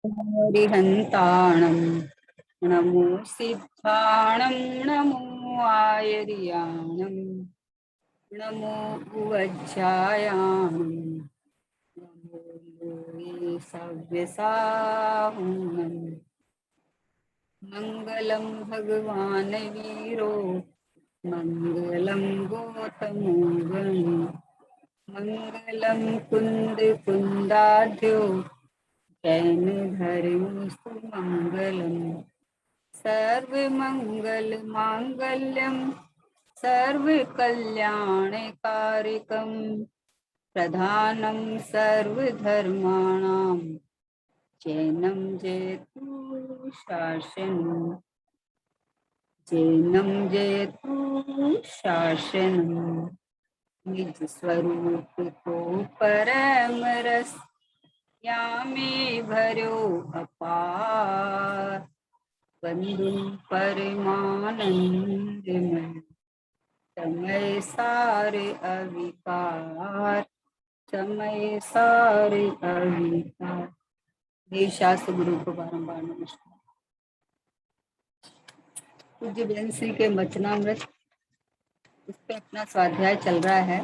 हरिहन्ताणं नमो सिद्धाणं नमो आयर्याणं नमो उवज्जायाणं नमो लोये सव्यसाहुणं मङ्गलं भगवान् वीरो मङ्गलं गौतमो गणी मङ्गलं कुन्द कुन्दाढ्यो जैन धर्मस्तु मङ्गलम् सर्वमंगल मांगल्यम सर्वकल्याणकारिकं प्रधानं सर्वधर्माणां जैनं जयतु शासनं जैनं जयतु शासनं निज स्वरूप को परम रस यामे भर्यो अपार बंधु परमानंदमय समय सारे अविकार समय सारे अविकार। हे शास्त्र गुरु को बारंबार नमस्कार। पूज्य बेन श्री के वचनामृत इस पे अपना स्वाध्याय चल रहा है।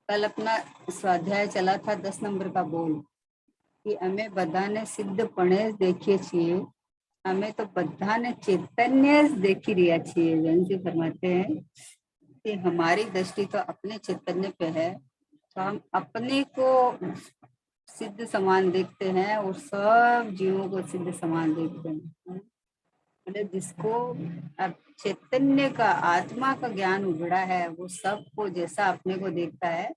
कल अपना स्वाध्याय चला था 10 नंबर का बोल कि हमें बधाने सिद्धपणे देखिए છીએ हमें तो बधाने चैतन्य देखी रिया છીએ। बेन जी फरमाते हैं कि हमारी दृष्टि तो अपने चैतन्य पे है, तो हम अपने को सिद्ध समान देखते हैं और सब जीवों को सिद्ध समान देखते हैं। मतलब जिसको अब चैतन्य का आत्मा का ज्ञान उभरा है वो सबको जैसा अपने को देखता है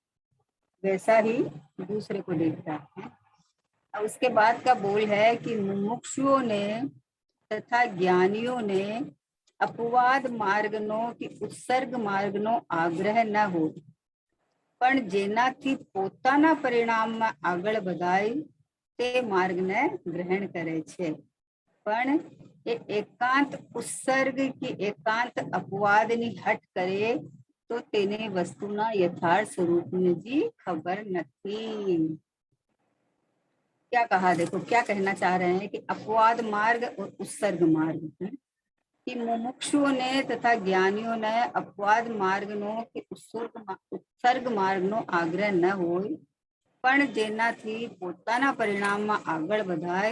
वैसा ही दूसरे को देखता है। अब उसके बाद का बोल है कि मुमुक्षुओं ने तथा ज्ञानियों ने अपवाद मार्गनो की उत्सर्ग मार्गनो आग्रह न हो પણ જેનાથી પોતાના પરિણામમાં આગળ વધાય તે માર્ગને ગ્રહણ કરે છે, પણ એ એકાંત ઉત્સર્ગ કે એકાંત અપવાદની હટ કરે તો તેને વસ્તુના યથાર્થ સ્વરૂપની जी खबर નથી। क्या कहा, देखो क्या कहना चाह रहे हैं कि अपवाद मार्ग और उत्सर्ग मार्ग कि मुमुक्षुओं ने तथा ज्ञानियों ने अपवाद मार्ग नो कि उत्सर्ग मार्ग नो आग्रह न હોય પણ જેનાથી પોતાના પરિણામમાં આગળ વધાય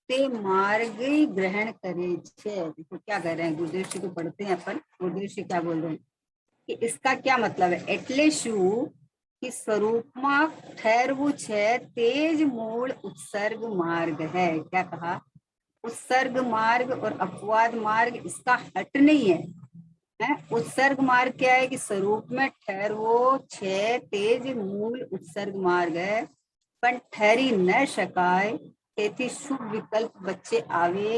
તે मार्ग ग्रहण करे छे। देखो क्या कर रहे हैं, गुरुदेव जी को पढ़ते हैं अपन। गुरुदेव जी क्या बोल रहे हैं कि इसका क्या मतलब है। એટલે શું कि स्वरूपમાં ठहरવું છે तेज मूल उत्सर्ग मार्ग है। क्या कहा, उत्सर्ग मार्ग और अपवाद मार्ग इसका हट नहीं है, उत्सर्ग मार्ग क्या है कि स्वरूप में ठहरवो छे तेज मूल उत्सर्ग मार्ग है, पण ठहरी न शकाय તેથી શુભ વિકલ્પ વચ્ચે આવે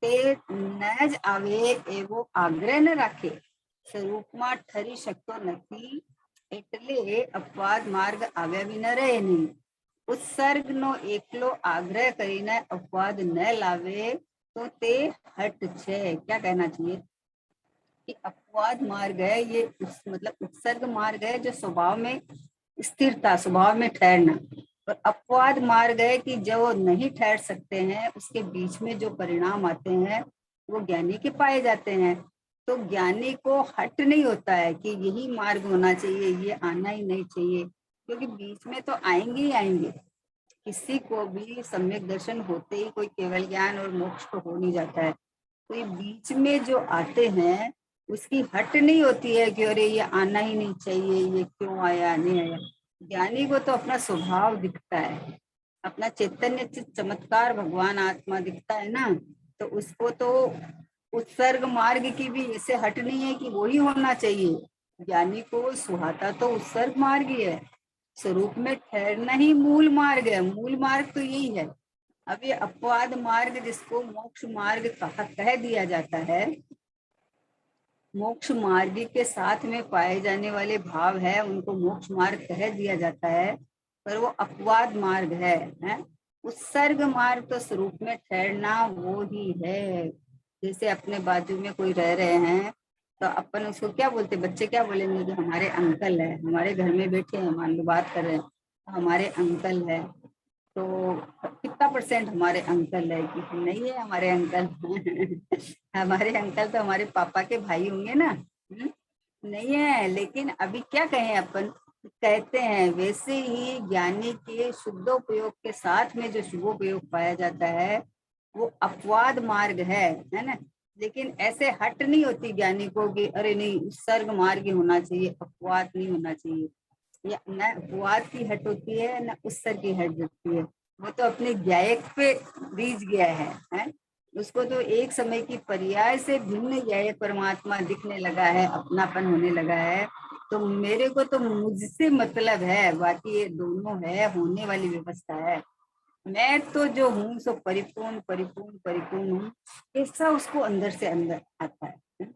તે ન જ આવે એવો આગ્રહ ન રાખે। સ્વરૂપમાં ઠરી શકતો નથી એટલે अपवाद मार्ग આવ્યા બી ન રહે નહીં। उत्सर्ग नो एकलो आग्रह करीने अपवाद न लावे तो ते हट छे। क्या कहना चाहिए कि अपवाद मार्ग है ये मतलब उत्सर्ग मार्ग है जो स्वभाव में स्थिरता, स्वभाव में ठहरना, और अपवाद मार्ग है कि जो नहीं ठहर सकते हैं उसके बीच में जो परिणाम आते हैं वो ज्ञानी के पाए जाते हैं। तो ज्ञानी को हट नहीं होता है कि यही मार्ग होना चाहिए, ये आना ही नहीं चाहिए, क्योंकि बीच में तो आएंगे ही आएंगे। किसी को भी सम्यक दर्शन होते ही कोई केवल ज्ञान और मोक्ष तो हो नहीं जाता है। तो ये बीच में जो आते हैं उसकी हट नहीं होती है कि अरे ये आना ही नहीं चाहिए, ये क्यों आया नहीं आया। ज्ञानी को तो अपना स्वभाव दिखता है, अपना चैतन्य चमत्कार भगवान आत्मा दिखता है ना, तो उसको तो उत्सर्ग मार्ग की भी ऐसे हट नहीं है कि वो ही होना चाहिए। ज्ञानी को सुहाता तो उत्सर्ग मार्ग ही है, स्वरूप में ठहरना ही मूल मार्ग है। मूल मार्ग तो यही है। अब ये अपवाद मार्ग जिसको मोक्ष मार्ग कह दिया जाता है, मोक्ष मार्ग के साथ में पाए जाने वाले भाव है उनको मोक्ष मार्ग कह दिया जाता है, पर वो अपवाद मार्ग है? उत्सर्ग मार्ग तो स्वरूप में ठहरना वो ही है। जैसे अपने बाजू में कोई रह रहे हैं तो अपन उसको क्या बोलते, बच्चे क्या बोलेंगे कि हमारे अंकल है, हमारे घर में बैठे हैं, मान लो बात कर रहे हैं, हमारे अंकल है। तो कितना परसेंट हमारे अंकल है कि नहीं है हमारे अंकल? हमारे अंकल तो हमारे पापा के भाई होंगे ना। नहीं है, लेकिन अभी क्या कहें अपन, कहते हैं वैसे ही ज्ञानी के शुद्धोपयोग के साथ में जो शुभोपयोग पाया जाता है वो अपवाद मार्ग है ना। लेकिन ऐसे हट नहीं होती ज्ञानी को कि अरे नहीं उत्सर्ग मार्ग ही होना चाहिए, अपवाद नहीं होना चाहिए। या न अपवाद की हट होती है न उत्सर्ग की हट होती है, वो तो अपने ज्ञायक पे रीझ गया है? उसको तो एक समय की पर्याय से भिन्न ज्ञायक परमात्मा दिखने लगा है, अपनापन होने लगा है। तो मेरे को तो मुझसे मतलब है, बाकी ये दोनों है, होने वाली व्यवस्था है। मैं तो जो हूँ सो परिपूर्ण परिपूर्ण परिपूर्ण हूँ, ऐसा उसको अंदर से अंदर आता है।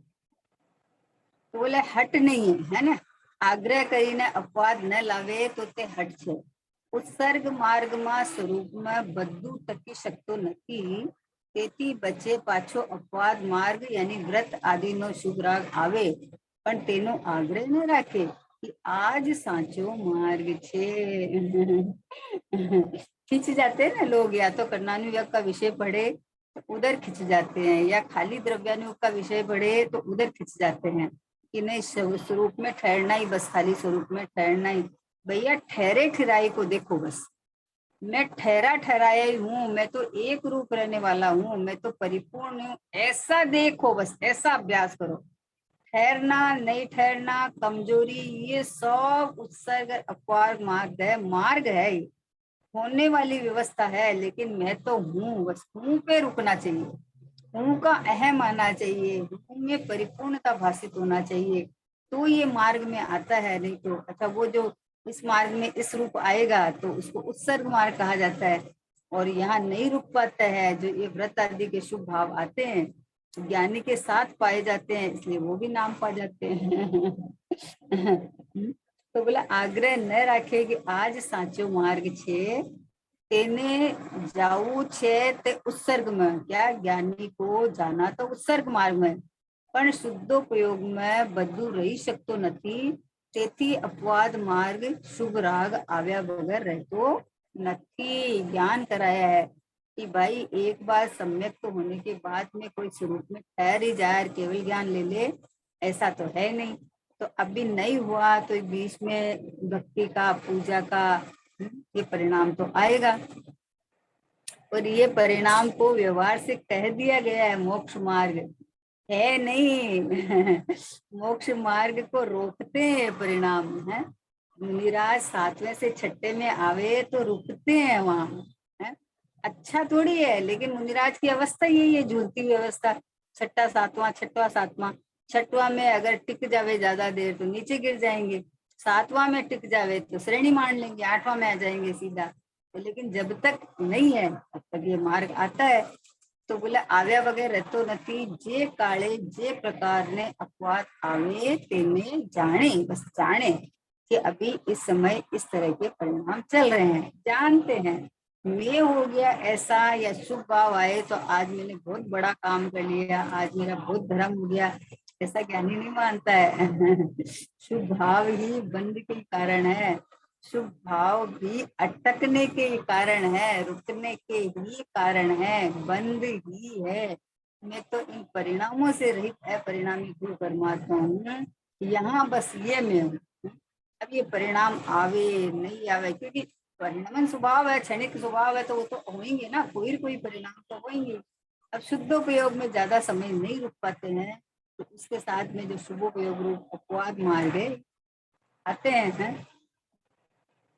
तो बोले हट नहीं है ना, आग्रह કરીને अपवाद न लावे तो ते हट छे। उत्सर्ग मार्ग में स्वरूप में बद्दू टकी शकतो नहीं, તેથી બચે પાછો અપવાદ માર્ગ યાની વ્રત આદિનો શુભ રાગ આવે, પણ તેનો આગ્રહ ન રાખે कि आज साचो मार्ग छे। खिंच जाते हैं ना लोग, या तो कर्णानुयोग का विषय पढ़े तो उधर खिंच जाते हैं, या खाली द्रव्यानुयोग का विषय पढ़े तो उधर खिंच जाते हैं कि नहीं स्वरूप में ठहरना ही, बस खाली स्वरूप में ठहरना ही। भैया ठहरे ठहराई को देखो बस, मैं ठहरा ठहराया ही हूँ, मैं तो एक रूप रहने वाला हूँ, मैं तो परिपूर्ण हूँ, ऐसा देखो बस, ऐसा अभ्यास करो। ठहरना नहीं ठहरना, कमजोरी, ये सब उत्सर्ग अपवाद मार्ग है, होने वाली व्यवस्था है। लेकिन मैं तो हूँ, बस हूँ पे रुकना चाहिए, हूँ का अहम आना चाहिए, हूँ में परिपूर्णता भाषित होना चाहिए, तो ये मार्ग में आता है। नहीं तो अच्छा वो जो इस मार्ग में इस रूप आएगा तो उसको उत्सर्ग मार्ग कहा जाता है, और यहाँ नहीं रुक पाता है, जो ये व्रत आदि के शुभ भाव आते हैं ज्ञानी के साथ पाए जाते हैं, इसलिए वो भी नाम पा जाते हैं। तो बोला आग्रह न राखे कि आज साचो मार्ग छे, तेने जाऊ छे ते उत्सर्ग में, क्या ज्ञानी को जाना तो उत्सर्ग मार्ग में, पण शुद्धोपयोग में बदू रही શકતો નથી, તેથી अपवाद मार्ग शुभ राग आव्या बगैर रहतो નથી। ज्ञान कराया है कि भाई एक बार सम्यक तो होने के बाद में कोई स्वरूप में ठहर ही जाए, केवल ज्ञान ले ले, ऐसा तो है नहीं। तो अभी नहीं हुआ तो बीच में भक्ति का, पूजा का ये परिणाम तो आएगा, और ये परिणाम को व्यवहार से कह दिया गया है मोक्ष मार्ग है नहीं। मोक्ष मार्ग को रोकते हैं परिणाम है। मुनिराज 7वें से 6ठे में आवे तो रुकते हैं वहां है? अच्छा थोड़ी है, लेकिन मुनिराज की अवस्था यही है, झूलती हुई अवस्था। छठा सातवां, छठवा सातवां, छठवा में अगर टिक जावे ज्यादा देर तो नीचे गिर जाएंगे, सातवां में टिक जावे तो श्रेणी मान लेंगे, आठवां में आ जाएंगे सीधा। तो लेकिन जब तक नहीं है तब तक ये मार्ग आता है। तो बोले आव्या वगैरह रहतो नहीं, जे काले जे प्रकार ने अपवाद आवे तेने जाने, बस जाने कि अभी इस समय इस तरह के परिणाम चल रहे हैं, जानते हैं। मैं हो गया ऐसा या शुभ भाव आए तो आज मैंने बहुत बड़ा काम कर लिया, आज मेरा बहुत धर्म हो गया, ऐसा ज्ञानी नहीं मानता है। शुभ भाव ही बंद के कारण है, शुभ भाव भी अटकने के कारण है, रुकने के ही कारण है, बंद ही है। मैं तो इन परिणामों से रहित है, परिणामी गुरु परमात्मा हूँ, यहाँ बस ये मैं हूँ। अब ये परिणाम आवे नहीं आवे, क्योंकि परिणाम स्वभाव है, क्षणिक स्वभाव है, तो वो तो होंगे ना, कोई परिणाम तो होंगे। अब शुद्धोपयोग में ज्यादा समय नहीं रुक पाते हैं, तो उसके साथ में जो शुभोपयोग रूप अपवाद मार्ग आते हैं।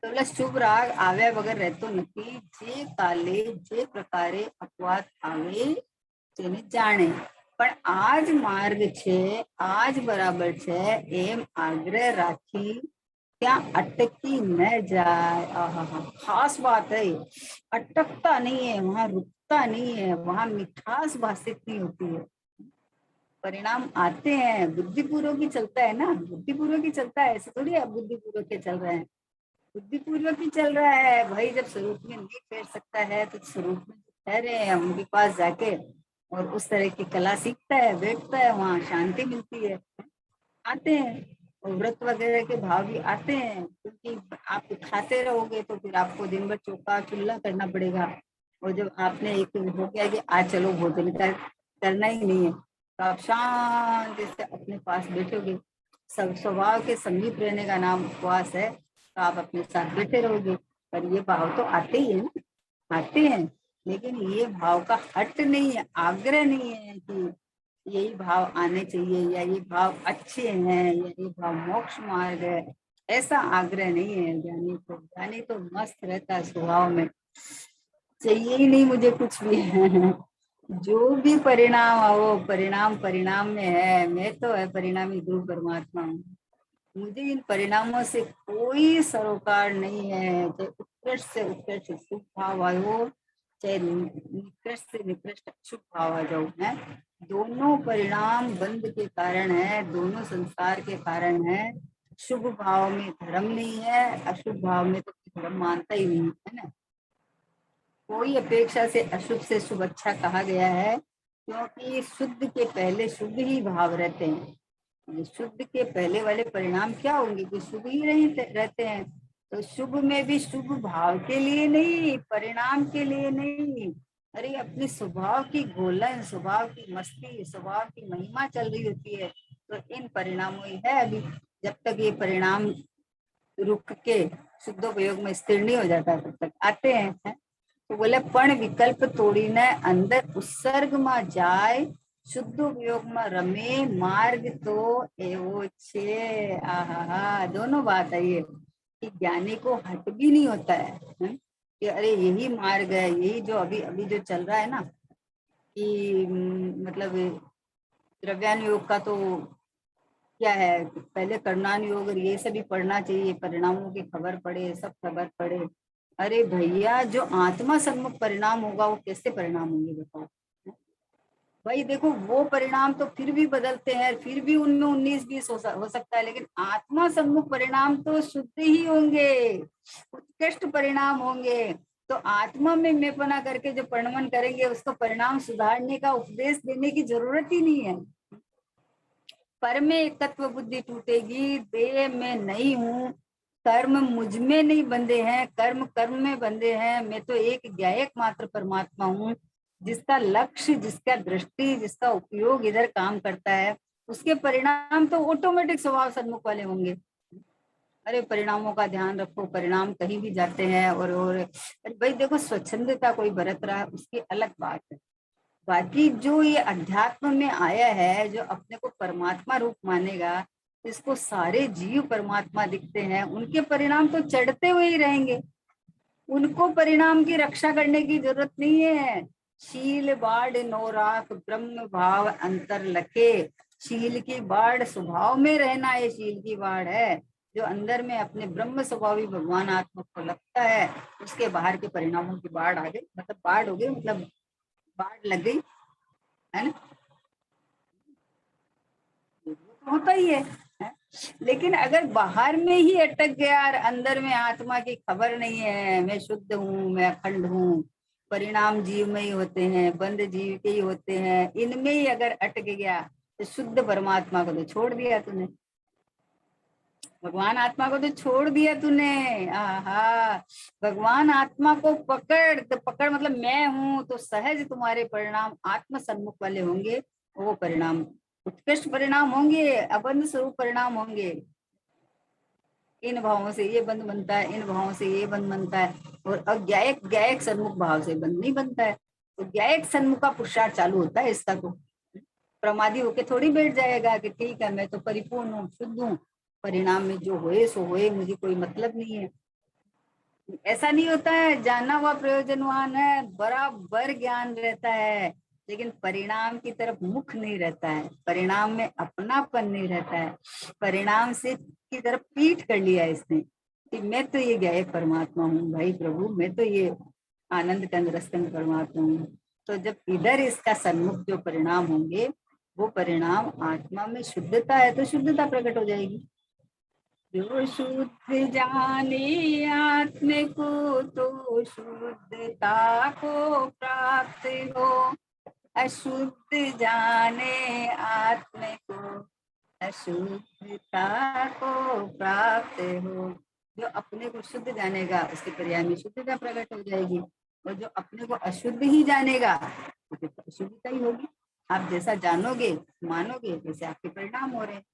तो शुभ राग आव्या वगैरह रहतो नहीं, जे काले जे प्रकारे अपवाद आवे તેને જાણે, પણ આજ માર્ગ છે, આજ બરાબર છે એમ આગ્રહ રાખી ત્યાં अटकी न जाए। आहा, खास बात है, अटकता नहीं है, वहां रुकता नहीं है, वहां मिठास भाषित नहीं होती है। परिणाम आते हैं, बुद्धिपूर्वक ही चलता है ना, बुद्धिपूर्वक ही चलता है, ऐसे थोड़ी है बुद्धिपूर्वक के चल रहे हैं, बुद्धिपूर्वक ही चल रहा है। भाई जब स्वरूप में नहीं ठहर सकता है तो स्वरूप में ठहरे हैं, उनके पास जाके और उस तरह की कला सीखता है, बैठता है, वहां शांति मिलती है, आते हैं। और व्रत वगैरह के भाव भी आते हैं, क्योंकि आप खाते रहोगे तो फिर आपको दिन भर चौका चुल्ला करना पड़ेगा। और जब आपने एक हो गया कि आज चलो भोजन करना ही नहीं है, तो आप शांति से अपने पास बैठोगे। सब स्वभाव के समीप रहने का नाम उपवास है। तो आप अपने साथ बैठे रहोगे, पर ये भाव तो आते ही है ना, आते हैं। लेकिन ये भाव का हट नहीं है, आग्रह नहीं है कि यही भाव आने चाहिए या ये भाव अच्छे हैं या ये भाव मोक्ष मार्ग है। ऐसा आग्रह नहीं है ज्ञानी को। ज्ञानी तो मस्त रहता है स्वभाव में, चाहिए ही नहीं मुझे कुछ भी जो भी परिणाम हो, परिणाम परिणाम में है, मैं तो है परिणामी गुरु परमात्मा हूँ। मुझे इन परिणामों से कोई सरोकार नहीं है। चाहे उत्कृष्ट से उत्कृष्ट शुभ भाव आयो, चाहे निकृष्ट से निकृष्ट अशुभ भाव आ जाओ, है दोनों परिणाम बंध के कारण है, दोनों संसार के कारण है। शुभ भाव में धर्म नहीं है, अशुभ भाव में तो धर्म मानता ही नहीं है ना। कोई अपेक्षा से अशुभ से शुभ अच्छा कहा गया है, क्योंकि शुद्ध के पहले शुभ ही भाव रहते हैं। शुद्ध के पहले वाले परिणाम क्या होंगे कि शुभ ही रहते हैं। तो शुभ में भी शुभ भाव के लिए नहीं, परिणाम के लिए नहीं। अरे अपनी स्वभाव की घोलन, स्वभाव की मस्ती, स्वभाव की महिमा चल रही होती है, तो इन परिणामों ही है। अभी जब तक ये परिणाम रुक के शुद्धोपयोग में स्थिर नहीं हो जाता तब तक आते हैं। तो बोले पण विकल्प तोड़ी न अंदर उत्सर्ग में जाय, शुद्ध उपयोग में रमे मार्ग तो एवो छे। आहा, दोनों बात है ये कि ज्ञानी को हट भी नहीं होता है, कि अरे यही मार्ग है, यही जो अभी अभी जो चल रहा है ना कि मतलब द्रव्यान योग का तो क्या है, पहले कर्णान योग और ये सभी पढ़ना चाहिए, परिणामों की खबर पड़े, सब खबर पड़े। अरे भैया जो आत्मा सम्मुख परिणाम होगा वो कैसे परिणाम होंगे बताओ। भाई देखो वो परिणाम तो फिर भी बदलते हैं, फिर भी उनमें 19-20 हो सकता है, लेकिन आत्मा सम्मुख परिणाम तो शुद्ध ही होंगे, उत्कृष्ट परिणाम होंगे। तो आत्मा में मेपना करके जो परिणमन करेंगे उसको परिणाम सुधारने का उपदेश देने की जरूरत ही नहीं है। पर में एकत्व बुद्धि टूटेगी, देह में नहीं हूँ, कर्म मुझ में नहीं बंधे हैं, कर्म कर्म में बंधे हैं। मैं तो एक ज्ञायक मात्र परमात्मा हूँ, जिसका लक्ष्य, जिसका दृष्टि, जिसका उपयोग इधर काम करता है, उसके परिणाम तो ऑटोमेटिक स्वभाव सन्मुख वाले होंगे। अरे परिणामों का ध्यान रखो, परिणाम कहीं भी जाते हैं। और अरे भाई देखो स्वच्छंदता कोई बरत रहा है उसकी अलग बात है, बाकी जो ये अध्यात्म में आया है, जो अपने को परमात्मा रूप मानेगा, इसको सारे जीव परमात्मा दिखते हैं, उनके परिणाम तो चढ़ते हुए ही रहेंगे। उनको परिणाम की रक्षा करने की जरूरत नहीं है। शील बाढ़ नौराख ब्रह्म भाव अंतर लखे, शील की बाढ़ स्वभाव में रहना है, शील की बाढ़ है जो अंदर में अपने ब्रह्म स्वभावी भगवान आत्मा को लगता है, उसके बाहर के परिणामों की बाढ़ आ गई, मतलब बाढ़ हो गई, मतलब बाढ़ लग गई, है ना। होता ही है? लेकिन अगर बाहर में ही अटक गया और अंदर में आत्मा की खबर नहीं है, मैं शुद्ध हूँ, मैं अखंड हूँ, परिणाम जीव में ही होते हैं, बंद जीव के ही होते हैं, इनमें ही अगर अटक गया तो शुद्ध परमात्मा को तो छोड़ दिया तूने, भगवान आत्मा को तो छोड़ दिया तूने। आहा, भगवान आत्मा को पकड़, तो पकड़ मतलब मैं हूं, तो सहज तुम्हारे परिणाम आत्म सन्मुख वाले होंगे। वो परिणाम उत्कृष्ट परिणाम होंगे, अबंध स्वरूप परिणाम होंगे। इन भावों से ये बंध बनता है, इन भावों से ये बंध बनता है, और अज्ञायक ज्ञायक सन्मुख भाव से बंध नहीं बनता है। तो ज्ञायक सन्मुख का पुरुषार्थ चालू होता है इसका। तो प्रमादी होके थोड़ी बैठ जाएगा कि ठीक है मैं तो परिपूर्ण हूँ, शुद्ध हूँ, परिणाम में जो होए सो होए, मुझे कोई मतलब नहीं है। ऐसा नहीं होता है। जाना हुआ प्रयोजनवान है, बराबर ज्ञान रहता है, लेकिन परिणाम की तरफ मुख नहीं रहता है, परिणाम में अपनापन नहीं रहता है, परिणाम से की तरफ पीठ कर लिया इसने कि मैं तो ये ज्ञायक परमात्मा हूँ भाई प्रभु, मैं तो ये आनंद कंद रसकंद परमात्मा हूँ। तो जब इधर इसका सन्मुख जो परिणाम होंगे, वो परिणाम आत्मा में शुद्धता है तो शुद्धता प्रकट हो जाएगी। जो शुद्ध जाने आत्म को, तो शुद्धता को प्राप्त हो, अशुद्ध जाने आत्म को, अशुद्धता को प्राप्त हो। जो अपने को शुद्ध जानेगा उसके पर्याय में शुद्धता प्रकट हो जाएगी, और जो अपने को अशुद्ध ही जानेगा तो फिर अशुद्धता ही होगी। आप जैसा जानोगे मानोगे वैसे आपके परिणाम हो रहे हैं।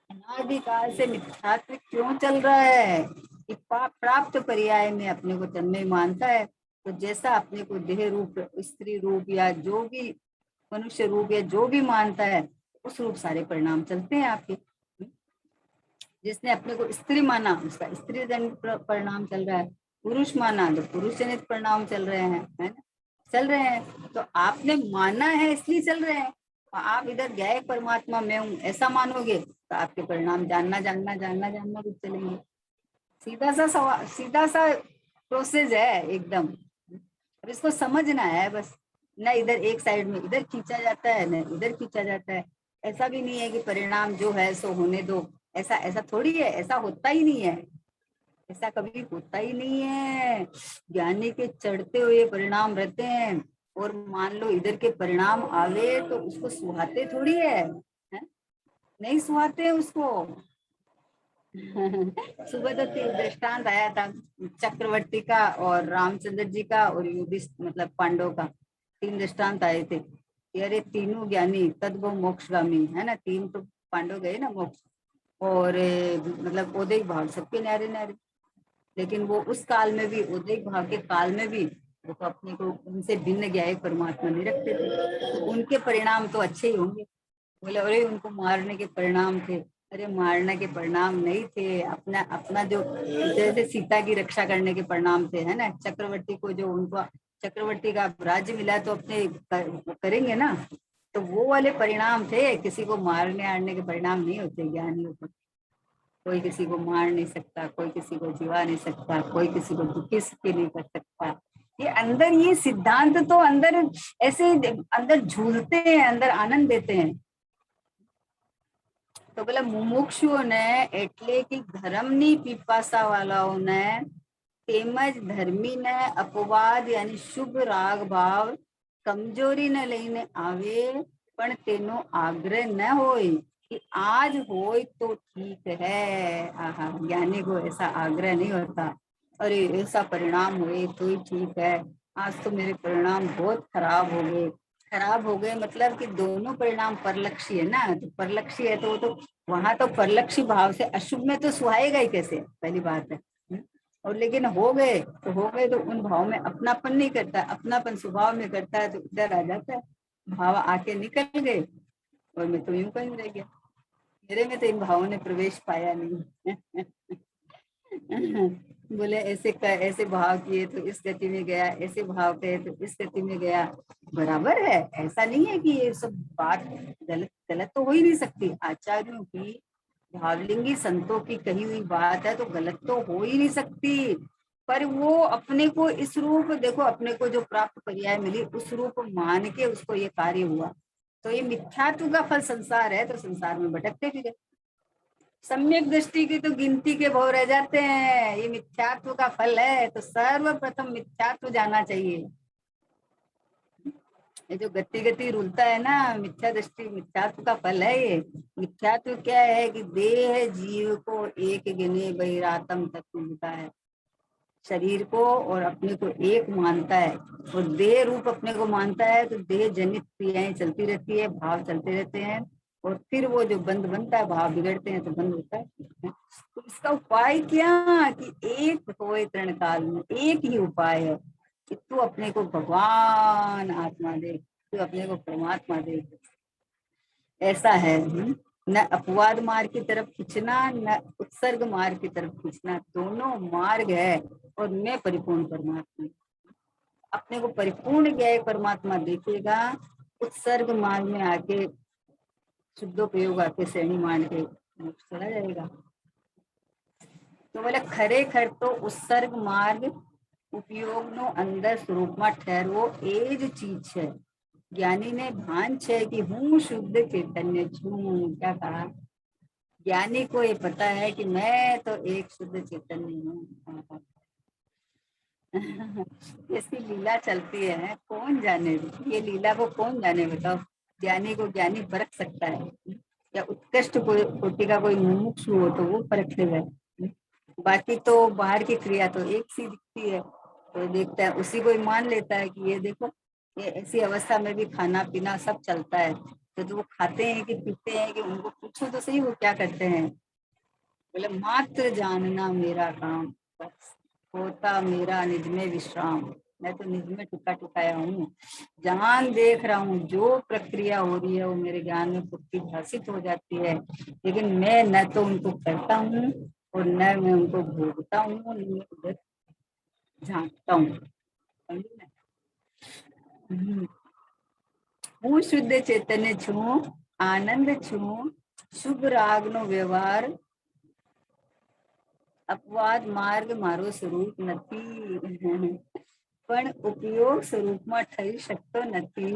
अनादिकाल से मिथ्यात्व क्यों चल रहा है कि प्राप्त पर्याय में अपने को तन्मय मानता है, तो जैसा अपने को देह रूप स्त्री रूप या जो भी मनुष्य रूप या जो भी मानता है उस रूप सारे परिणाम चलते हैं आपके। जिसने अपने को स्त्री माना उसका स्त्री जनित परिणाम चल रहा है, पुरुष माना तो पुरुष जनित परिणाम चल रहे हैं, है ना, चल रहे हैं। तो आपने माना है इसलिए चल रहे हैं, और आप इधर गए परमात्मा मैं हूँ ऐसा मानोगे तो आपके परिणाम जानना जानना जानना जानना भी चलेंगे। सीधा सा सवाल, सीधा सा प्रोसेस है एकदम। अब इसको समझना है बस, न इधर एक साइड में इधर खींचा जाता है न इधर खींचा जाता है। ऐसा भी नहीं है कि परिणाम जो है सो होने दो, ऐसा ऐसा थोड़ी है, ऐसा होता ही नहीं है, ऐसा कभी होता ही नहीं है। ज्ञानी के चढ़ते हुए परिणाम रहते हैं, और मान लो इधर के परिणाम आवे तो उसको सुहाते थोड़ी है? नहीं सुहाते उसको। सुबह तो दृष्टांत आया था चक्रवर्ती का और रामचंद्र जी का और युधिष्ठिर मतलब पांडव का, 3 दृष्टांत आए थे कि अरे तीनों ज्ञानी तद्भव मोक्षगामी, है ना, 3 तो पांडव गए ना मोक्ष, और मतलब औदैहिक भाव सबके न्यारे न्यारे, लेकिन वो उस काल में भी औदैहिक भाव के काल में भी वो तो अपने को उनसे भिन्न ज्ञाय परमात्मा नहीं रखते थे, तो उनके परिणाम तो अच्छे ही होंगे। बोले अरे उनको मारने के परिणाम थे, अरे मारने के परिणाम नहीं थे, अपना अपना जो जैसे सीता की रक्षा करने के परिणाम थे, है ना, चक्रवर्ती को जो उनको चक्रवर्ती का राज्य मिला तो अपने करेंगे ना, तो वो वाले परिणाम थे, किसी को मारने आरने के परिणाम नहीं होते ज्ञानियों को। कोई किसी को मार नहीं सकता, कोई किसी को जिवा नहीं सकता, कोई किसी को दुखी सुखी नहीं कर सकता। ये अंदर ये सिद्धांत तो अंदर ऐसे अंदर झूलते हैं, अंदर आनंद देते हैं। तो बोला मुमुक्षुओं ने એટલે कि धर्मनी पिपासा वालाओने તેમજ ધર્મીને અપવાદ યાની શુભ રાગ ભાવ કમજોરીને લઈને આવે, પણ તેનો આગ્રહ ન હોય कि आज होए तो ठीक है। आहा, ज्ञानी को ऐसा आग्रह नहीं होता, अरे ऐसा परिणाम हुए तो ही ठीक है, आज तो मेरे परिणाम बहुत खराब हो गए। खराब हो गए मतलब कि दोनों परिणाम परलक्षी है ना, तो परलक्षी है तो वो तो वहां तो परलक्षी भाव से अशुभ में तो सुहाएगा ही कैसे, पहली बात है। और लेकिन हो गए तो उन भाव में अपनापन नहीं करता, अपनापन स्वभाव में करता है तो इधर आ जाता है, भाव आके निकल गए और मैं तो यूं कहीं रह गया, मेरे में तो इन भावों ने प्रवेश पाया नहीं। बोले ऐसे भाव किए तो इस गति में गया, ऐसे भाव किए तो इस गति में गया, बराबर है। ऐसा नहीं है कि ये सब बात गलत गलत तो हो ही नहीं सकती, आचार्यों की भावलिंगी संतों की कही हुई बात है तो गलत तो हो ही नहीं सकती। पर वो अपने को इस रूप देखो, अपने को जो प्राप्त पर्याय मिली उस रूप मान के उसको ये कार्य हुआ, तो ये मिथ्यात्व का फल संसार है, तो संसार में भटकते फिरे। सम्यक दृष्टि की तो गिनती के भाव रह जाते हैं, ये मिथ्यात्व का फल है, तो सर्वप्रथम मिथ्यात्व जाना चाहिए। ये जो गति गति रुलता है ना, मिथ्या दृष्टि मिथ्यात्व का फल है। ये मिथ्यात्व क्या है कि देह जीव को एक गिने बहिरात्म तक मिलता है, शरीर को और अपने को एक मानता है, और देह रूप अपने को मानता है, तो देह जनित क्रियाएं चलती रहती है, भाव चलते रहते हैं, और फिर वो जो बंद बनता है, भाव बिगड़ते हैं तो बंद होता है। तो इसका उपाय क्या कि एक होए तृण काल में, एक ही उपाय है कि तू अपने को भगवान आत्मा देख, तू अपने को परमात्मा देख। ऐसा है। न अपवाद मार्ग की तरफ खींचना, न उत्सर्ग मार्ग की तरफ खींचना, दोनों मार्ग है, और मैं परिपूर्ण परमात्मा। अपने को परिपूर्ण ज्ञाय परमात्मा देखेगा, उत्सर्ग मार्ग में आके शुद्धोपयोग आके श्रेणी मान के चला जाएगा। तो बोले खरेखर तो उत्सर्ग मार्ग उपयोग नो अंदर स्वरूप में ठहरवो एज चीज है। ज्ञानी ने भान छे कि हूँ शुद्ध चैतन्य छू। क्या कहा? ज्ञानी को ये पता है कि मैं तो एक शुद्ध चैतन्य हूँ। इसकी लीला चलती है, कौन जाने ये लीला को, कौन जाने बताओ। ज्ञानी को ज्ञानी परख सकता है, या उत्कृष्ट कोटि का कोई मुमुक्षु हो तो वो परख लेगा। बाकी तो बाहर की क्रिया तो एक सी दिखती है, तो देखता है उसी को ही मान लेता है कि ये देखो, ये ऐसी अवस्था में भी खाना पीना सब चलता है। तो वो खाते हैं कि पीते हैं, कि उनको पूछो तो सही वो क्या करते हैं। बोले मात्र जानना मेरा काम, बस होता मेरा निज में विश्राम। मैं तो निज में टुका टुकाया हूँ, जहां देख रहा हूँ जो प्रक्रिया हो रही है वो मेरे ज्ञान में प्रतिभाषित हो जाती है, लेकिन मैं न तो उनको करता हूँ और न मैं उनको भोगता हूँ, न मैं उधर झांकता हूँ। હું શુદ્ધ ચેતન્ય છું, આનંદ છું, શુભ રાગનો વ્યવહાર, અપવાદ માર્ગ મારો સ્વરૂપ નથી, પણ ઉપયોગ સ્વરૂપમાં થઈ શકતો નથી।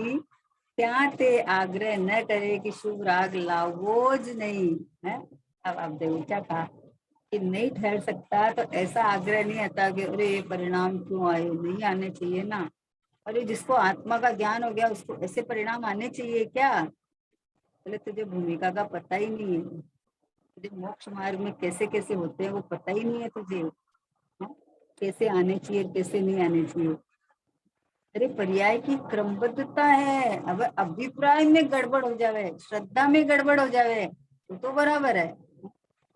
ત્યાં તે આગ્રહ ન કરે कि शुभ राग लावो ज नहीं है। अब आप देखो क्या कहा कि नहीं ठहर सकता, तो ऐसा आग्रह नहीं आता कि अरे ये परिणाम क्यों आए, नहीं आने चाहिए ना। अरे जिसको आत्मा का ज्ञान हो गया उसको ऐसे परिणाम आने चाहिए क्या? बोले तुझे भूमिका का पता ही नहीं है, तुझे मोक्ष मार्ग में कैसे कैसे होते हैं वो पता ही नहीं है तुझे। हाँ? कैसे आने चाहिए कैसे नहीं आने चाहिए। अरे पर्याय की क्रमबद्धता है। अब अभिप्राय में गड़बड़ हो जावे, श्रद्धा में गड़बड़ हो जावे तो बराबर है,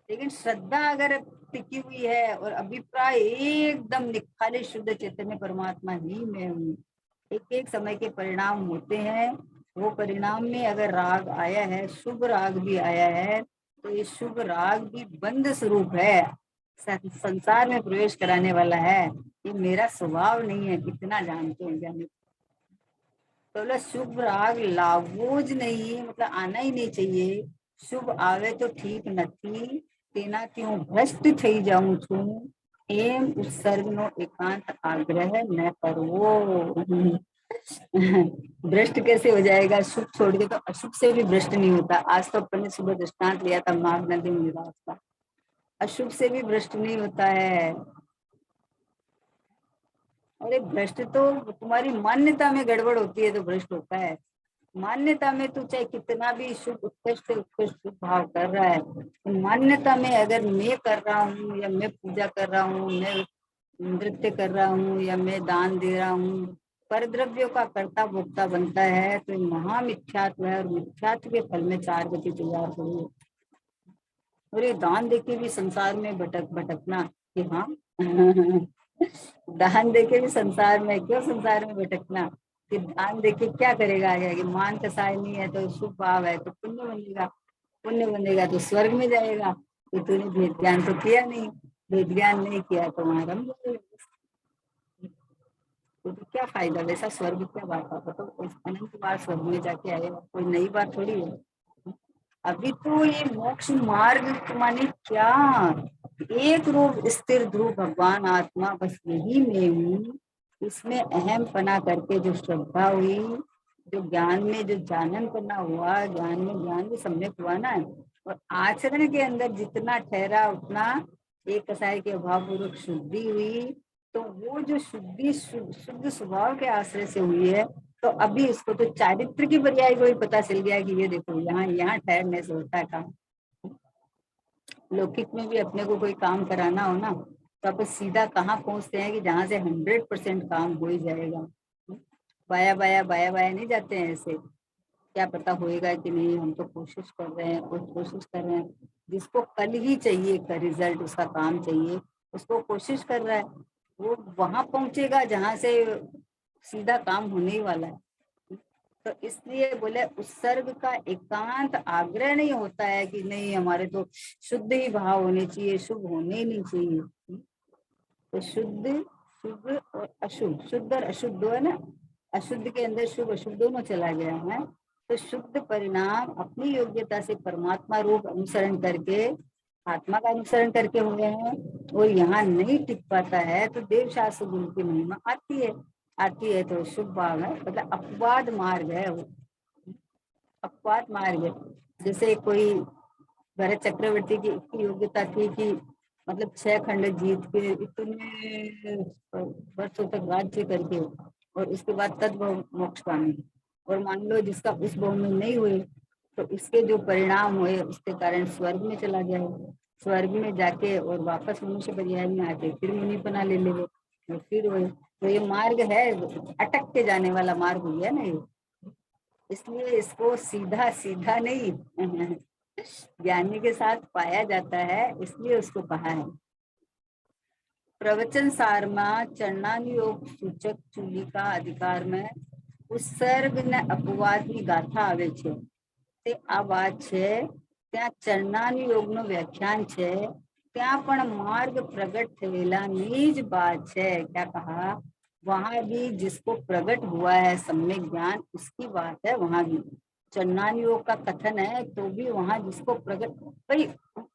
लेकिन श्रद्धा अगर टिकी हुई है और अभिप्राय एकदम निखाले शुद्ध चैतन्य परमात्मा ही में हूँ, एक एक समय के परिणाम होते हैं। वो परिणाम में अगर राग आया है, शुभ राग भी आया है, तो ये शुभ राग भी बंद स्वरूप है, संसार में प्रवेश कराने वाला है। ये मेरा स्वभाव नहीं है, कितना जानते हैं जाने। तो बोला शुभ राग लावोज नहीं, मतलब आना ही नहीं चाहिए। शुभ आवे तो ठीक નથી, તેનાથી હું ભ્રષ્ટ થઈ જાઉં છું, એમ ઉત્સર્ગનો એકાંત આગ્રહ ન કરવો। भ्रष्ट कैसे हो जाएगा? शुभ छोड़ के तो अशुभ से भी भ्रष्ट नहीं होता। आज तो अपन ने सुबह दृष्टांत लिया था माघ नदी में का, अशुभ से भी भ्रष्ट नहीं होता है। अरे भ्रष्ट तो तुम्हारी मान्यता में गड़बड़ होती है तो भ्रष्ट होता है। मान्यता में तू चाहे कितना भी शुभ उत्कृष्ट उत्कृष्ट भाव कर रहा है, मान्यता में अगर मैं कर रहा हूँ या मैं पूजा कर रहा हूँ, मैं नृत्य कर रहा हूँ या मैं दान दे रहा हूँ, पर द्रव्यों का कर्ता भोक्ता बनता है, तो महामिथ्यात्व है। और मिथ्यात्व के फल में चार गति तैयार हुई। और ये दान देके भी संसार में भटकना कि हाँ दान देके भी संसार में क्यों, संसार में भटकना कि दान देके क्या करेगा आगे? कि मान कसाय नहीं है तो शुभ भाव है तो पुण्य बनेगा, पुण्य बनेगा तो स्वर्ग में जाएगा। तो तूने भेद ज्ञान तो किया नहीं, भेद ज्ञान नहीं किया तो वहां रम जाएगा। तो क्या फायदा? वैसा स्वर्ग क्या बात है? तो अनंत बार स्वर्ग में जाके आएगा, कोई नई बात थोड़ी है। अभी तो ये मोक्ष मार्ग माने क्या? एक रूप स्थिर ध्रुव भगवान आत्मा, बस यही मैं हूँ। इसमें अहम पना करके जो श्रद्धा हुई, जो ज्ञान में जो जानन पना हुआ, ज्ञान में ज्ञान भी सम्यक हुआ ना, और आचरण के अंदर जितना ठहरा उतना एक कसाय के अभाव पूर्वक शुद्धि हुई। तो वो जो शुद्धि शुद्ध स्वभाव के आश्रय से हुई है, तो अभी इसको तो चारित्र की पर्याय को ही पता चल गया कि ये देखो यहाँ यहाँ ठहरने से होता है काम। लौकिक में भी अपने को कोई काम कराना हो ना, तो आप सीधा कहाँ पहुंचते हैं कि जहां से 100% काम हो ही जाएगा। बाया बाया बाया बाया नहीं जाते हैं ऐसे, क्या पता होएगा कि नहीं, हम तो कोशिश कर रहे हैं और कोशिश कर रहे हैं। जिसको कल ही चाहिए का रिजल्ट, उसका काम चाहिए, उसको कोशिश कर रहा है, वो वहां पहुंचेगा जहां से सीधा काम होने ही वाला है। तो इसलिए बोले उत्सर्ग का एकांत आग्रह नहीं होता है कि नहीं हमारे तो शुद्ध ही भाव होने चाहिए, शुभ होने ही नहीं चाहिए। तो शुद्ध शुभ और अशुभ, शुद्ध और अशुद्ध है ना, अशुद्ध के अंदर शुभ अशुभ दोनों चला गया है। तो शुद्ध परिणाम अपनी योग्यता से परमात्मा रूप अनुसरण करके, आत्मा का अनुसरण करके हुए हैं, वो यहाँ नहीं टिक पाता है तो देव शास्त्र गुरु की महिमा आती है। आती है तो शुभ भाव है, मतलब अपवाद मार्ग है वो, अपवाद मार्ग है। जैसे कोई भरत चक्रवर्ती की इतनी योग्यता थी कि मतलब 6 खंड जीत के इतने वर्षों तक राज्य करके और उसके बाद तद्भव मोक्ष पाने, और मान लो जिसका उस भाव में नहीं हुए तो इसके जो परिणाम हुए उसके कारण स्वर्ग में चला जाए, स्वर्ग में जाके और वापस मनुष्य पर्याय में आके फिर मुनिपना ले ले और फिर वही। तो ये मार्ग है, अटक के जाने वाला मार्ग हो गया ना ये, इसलिए इसको सीधा सीधा नहीं ज्ञानी के साथ पाया जाता है, इसलिए उसको कहा है। प्रवचन सार में चरणानुयोग सूचक चूलिका अधिकार में उत्सर्ग ने अपवादની ગાથા આવે છે તે આ વાત છે। ત્યાં ચરણાનુયોગનું વ્યાખ્યાન છે, ત્યાં પણ માર્ग प्रगट થયેલાની જ बात છે। क्या कहा, वहां भी जिसको प्रगट हुआ है सम्यक ज्ञान उसकी बात है। वहां भी चरणानुयोग का कथन है, तो भी वहां जिसको प्रगट, भाई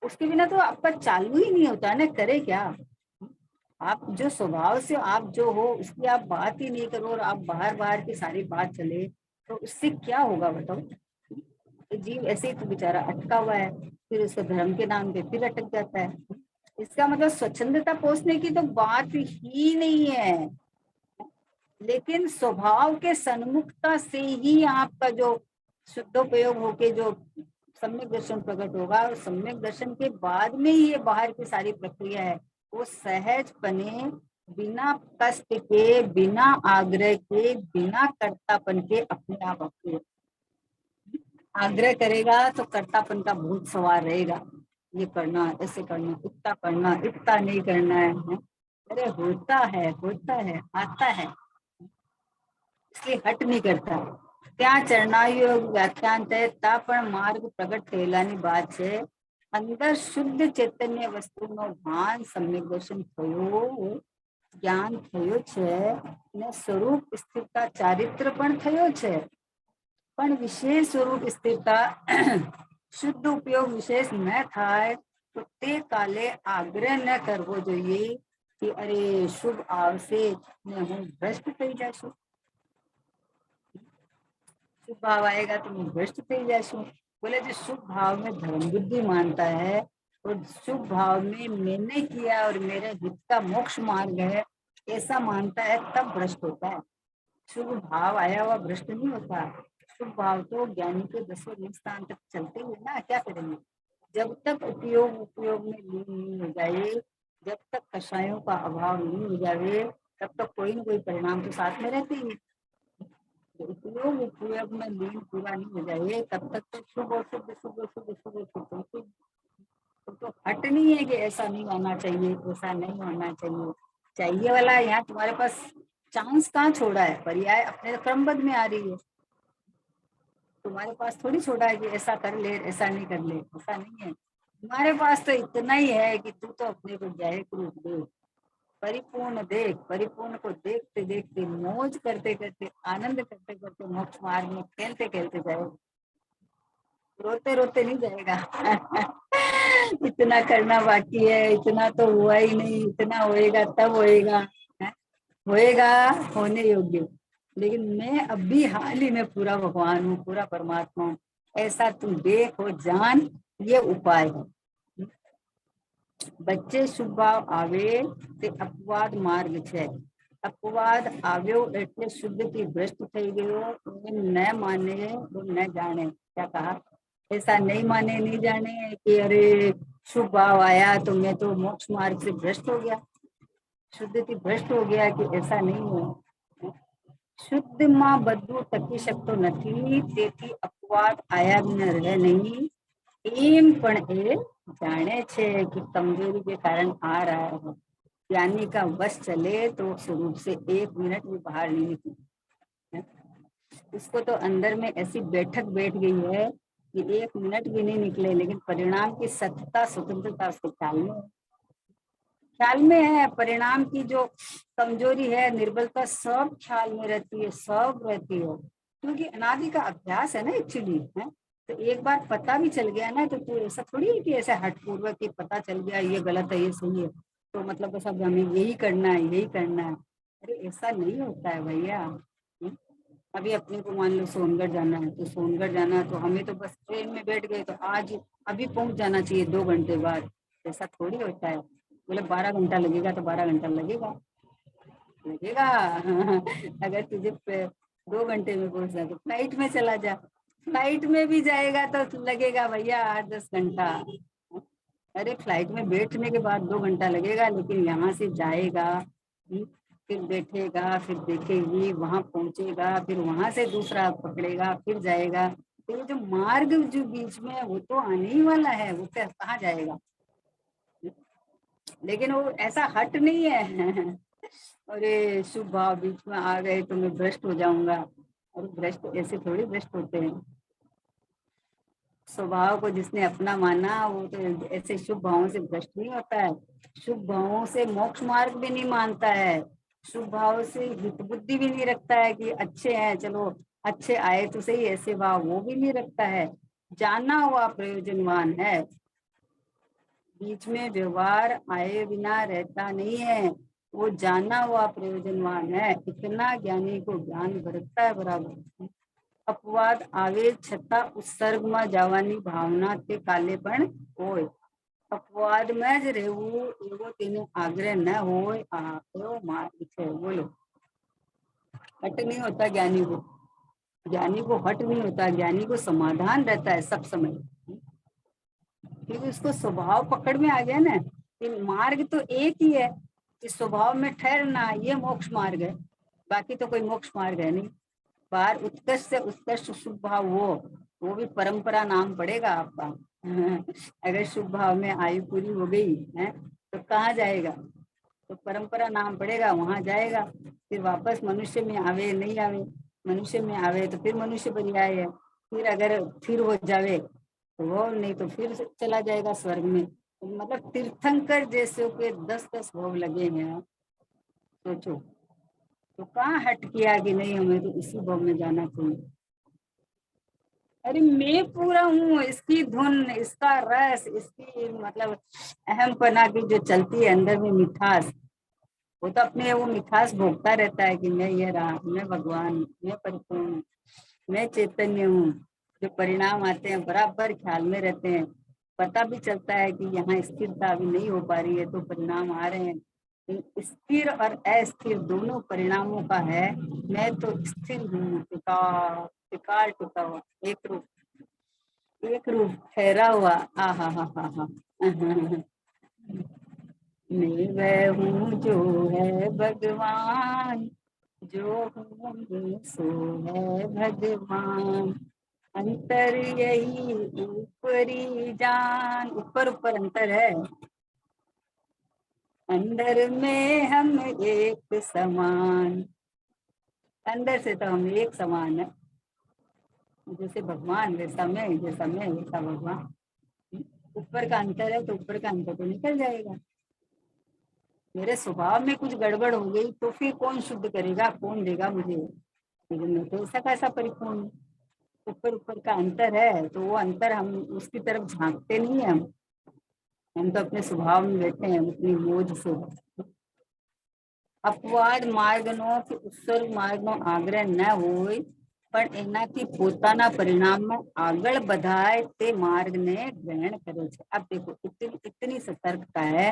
उसके बिना तो आपका चालू ही नहीं होता है ना, करे क्या। आप जो स्वभाव से आप जो हो उसकी आप बात ही नहीं करो और आप बाहर बाहर की सारी बात चले, तो उससे क्या होगा बताओ। तो जीव ऐसे ही तो बेचारा अटका हुआ है, फिर उसको धर्म के नाम पे फिर अटक जाता है। इसका मतलब स्वच्छंदता पहुंचने की तो बात ही नहीं है, लेकिन स्वभाव के सन्मुखता से ही आपका जो शुद्धोपयोग होके जो सम्यक दर्शन प्रकट होगा, और सम्यक दर्शन के बाद में ही ये बाहर की सारी प्रक्रिया है, वो सहजपने बिना कष्ट के, बिना आग्रह के, बिना कर्तापन के अपने आप अपने आग्रह करेगा तो कर्तापन का भूत सवार रहेगा, ये करना, ऐसे करना, इतना नहीं करना है। अरे होता है, आता है, इसलिए हट नहीं करता। ત્યાં ચરણાયુગ વ્યાખ્યાન છે, તા પણ માર્ગ પ્રગટ થયેલાની વાત છે। અંદર શુદ્ધ ચૈતન્ય વસ્તુનો ભાન સમ્યક દર્શન થયો, જ્ઞાન થયો છે ને સ્વરૂપ સ્થિરતા ચારિત્ર પણ થયો છે, પણ વિશેષ સ્વરૂપ સ્થિરતા શુદ્ધ ઉપયોગ વિશેષ ન થાય તો તે કાલે આગ્રહ ન કરવો જોઈએ कि अरे शुभ आवશે ને હું ભ્રષ્ટ થઈ જશું, शुभ भाव आएगा तो मैं भ्रष्ट થઈ जाशूं। बोले जो शुभ भाव में धर्म बुद्धि मानता है और शुभ भाव में मैंने किया और मेरे हित का मोक्ष मार्ग है ऐसा मानता है, तब भ्रष्ट होता है। शुभ भाव आया हुआ भ्रष्ट नहीं होता। शुभ भाव तो ज्ञानी के 10वें स्थान तक चलते हुए ना, क्या करेंगे जब तक उपयोग में लीन नहीं हो जाए, जब तक कषायों का अभाव नहीं हो जाए, तब तक कोई न कोई परिणाम तो साथ में रहते ही। उपयोग में लीन पूरा नहीं हो जाए तब तक तो शुभ और शुभ शुभ शुभ शुभ शुभ तो हट नहीं है कि ऐसा नहीं होना चाहिए, ऐसा नहीं होना चाहिए। चाहिए वाला यहाँ तुम्हारे पास चांस कहाँ छोड़ा है, पर्याय अपने क्रमबद्ध में आ रही है, तुम्हारे पास थोड़ी छोड़ा है कि ऐसा कर ले ऐसा नहीं कर ले, ऐसा नहीं है। तुम्हारे पास तो इतना ही है कि तू तो अपने को जाहिर रूप दे, परिपूर्ण देख, परिपूर्ण को देखते देखते मौज करते करते आनंद करते करते मोक्ष मार्ग में खेलते खेलते जाए, रोते रोते नहीं जाएगा इतना करना बाकी है, इतना तो हुआ ही नहीं, इतना होएगा तब होएगा, होएगा होने योग्य, लेकिन मैं अभी हाल ही में पूरा भगवान हूँ, पूरा परमात्मा हूँ, ऐसा तुम देख हो जान, ये उपाय है। बच्चे शुभ भाव आवे ते अपवाद मार्ग छे, अपवाद આવ્યો એટલે શુદ્ધ થી ભ્રષ્ટ થઈ ગયો, न माने वो न जाने। क्या कहा, ऐसा नहीं माने नहीं जाने कि अरे शुभ भाव आया तो मैं तो मोक्ष मार्ग से भ्रष्ट हो गया, शुद्ध थी भ्रष्ट हो गया, कि ऐसा नहीं है। शुद्ध मां બધું ટકી શકતો નથી, તેથી अपवाद आया न रहे नहीं, एम पण ए जाने छे कि कमजोरी के कारण आ रहा है। ज्ञानी का बस चले तो स्वरूप से 1 मिनट भी बाहर नहीं निकले, उसको तो अंदर में ऐसी बैठक बैठ गई है कि 1 मिनट भी नहीं निकले, लेकिन परिणाम की सत्यता स्वतंत्रता उसके ख्याल में है। परिणाम की जो कमजोरी है, निर्बलता सब ख्याल में रहती है, सब रहती है, क्योंकि अनादि का अभ्यास है ना एक्चुअली है। तो एक बार पता भी चल गया ना, तो तू ऐसा थोड़ी है कि ऐसे हठपूर्वक कि पता चल गया ये गलत है ये सही है तो मतलब बस अब हमें यही करना है यही करना है, अरे ऐसा नहीं होता है भैया। अभी अपने को मान लो सोनगढ़ जाना है, तो सोनगढ़ जाना है तो हमें तो बस ट्रेन में बैठ गए तो आज अभी पहुंच जाना चाहिए 2 घंटे बाद, ऐसा थोड़ी होता है। बोले 12 घंटा लगेगा तो 12 घंटा लगेगा लगेगा अगर तुझे 2 घंटे में पहुंचना तो फ्लाइट में चला जा, फ्लाइट में भी जाएगा तो लगेगा भैया 8-10 घंटा। अरे फ्लाइट में बैठने के बाद 2 घंटा लगेगा, लेकिन यहाँ से जाएगा, फिर बैठेगा, फिर देखेगी, वहां पहुंचेगा, फिर वहां से दूसरा पकड़ेगा, फिर जाएगा। तो ये जो मार्ग जो बीच में है वो तो आने ही वाला है, वो क्या कहाँ जाएगा। लेकिन वो ऐसा हट नहीं है। अरे शुभ भाव बीच में आ गए तो मैं भ्रष्ट हो जाऊंगा। और भ्रष्ट ऐसे थोड़ी भ्रष्ट होते हैं। स्वभाव को जिसने अपना माना वो तो ऐसे शुभ भावों से भ्रष्ट नहीं होता है। शुभ भावों से मोक्ष मार्ग भी नहीं मानता है। शुभ भाव से हित बुद्धि भी नहीं रखता है कि अच्छे हैं, चलो अच्छे आए तो सही, ऐसे भाव वो भी नहीं रखता है। जाना हुआ प्रयोजनवान है। बीच में व्यवहार आए बिना रहता नहीं है। वो जाना हुआ प्रयोजनवान है। इतना ज्ञानी को ज्ञान बरतता है बराबर। अपवाद आवे छता उत्सर्ग में जवानी भावना ते काले पण होय। अपवाद में ज રહેવું એવો તેનો आग्रह न होय। आयो मार्ग છે। बोलो, हट नहीं होता ज्ञानी को। ज्ञानी को हट नहीं होता, ज्ञानी को समाधान रहता है सब समय। क्योंकि उसको स्वभाव पकड़ में आ गया ना कि मार्ग तो एक ही है, इस स्वभाव में ठहरना, ये मोक्ष मार्ग है। बाकी तो कोई मोक्ष मार्ग है नहीं। बाहर उत्कर्ष से उत्कर्ष शुभ भाव वो भी परंपरा नाम पड़ेगा आपका। अगर शुभ भाव में आयु पूरी हो गई है तो कहाँ जाएगा, तो परंपरा नाम पड़ेगा, वहां जाएगा। फिर वापस मनुष्य में आवे नहीं आवे, मनुष्य में आवे तो फिर मनुष्य पर्याय है। फिर अगर फिर हो जावे तो वो, नहीं तो फिर चला जाएगा स्वर्ग में। तो मतलब तीर्थंकर जैसे के 10-10 भोग लगे हैं। सोचो, तो कहाँ हट किया कि नहीं हमें तो इसी भोग में जाना चाहिए। अरे मैं पूरा हूँ, इसकी धुन, इसका रस, इसकी मतलब अहमपना की जो चलती है अंदर में मिठास, वो तो अपने वो मिठास भोगता रहता है कि मैं ये रहा, मैं भगवान, मैं परिपूर्ण, मैं चैतन्य हूँ। जो परिणाम आते हैं बराबर ख्याल में रहते हैं। पता भी चलता है कि यहाँ स्थिरता अभी नहीं हो पा रही है तो परिणाम आ रहे हैं। स्थिर और अस्थिर दोनों परिणामों का है। मैं तो स्थिर हूँ, टिका टिका हुआ, एक रूप ठहरा हुआ। आ हा हा हा हा। मैं वह हूँ जो है भगवान, जो हूँ सो है भगवान। अंतर यही ऊपरी जान, ऊपर ऊपर अंतर है। अंदर में हम एक समान, अंदर से तो हम एक समान है। जैसे भगवान वैसा मैं, जैसा मैं वैसा भगवान। ऊपर का अंतर है तो ऊपर का अंतर तो निकल जाएगा। मेरे स्वभाव में कुछ गड़बड़ हो गई तो फिर कौन शुद्ध करेगा, कौन देगा मुझे। लेकिन मैं तो ऐसा कैसा परिपूर्ण। ऊपर ऊपर का अंतर है तो वो अंतर, हम उसकी तरफ झांकते नहीं है। हम तो अपने स्वभाव में बैठे हैं अपनी मोज से। अपवाद मार्गનો કે ઉત્સર્ગ માર્ગનો આગ્રહ ન હોય, પણ એનાથી પોતાના પરિણામમાં આગળ વધાય તે માર્ગને ગ્રહણ કરે છે। अब देखो इतनी सतर्कता है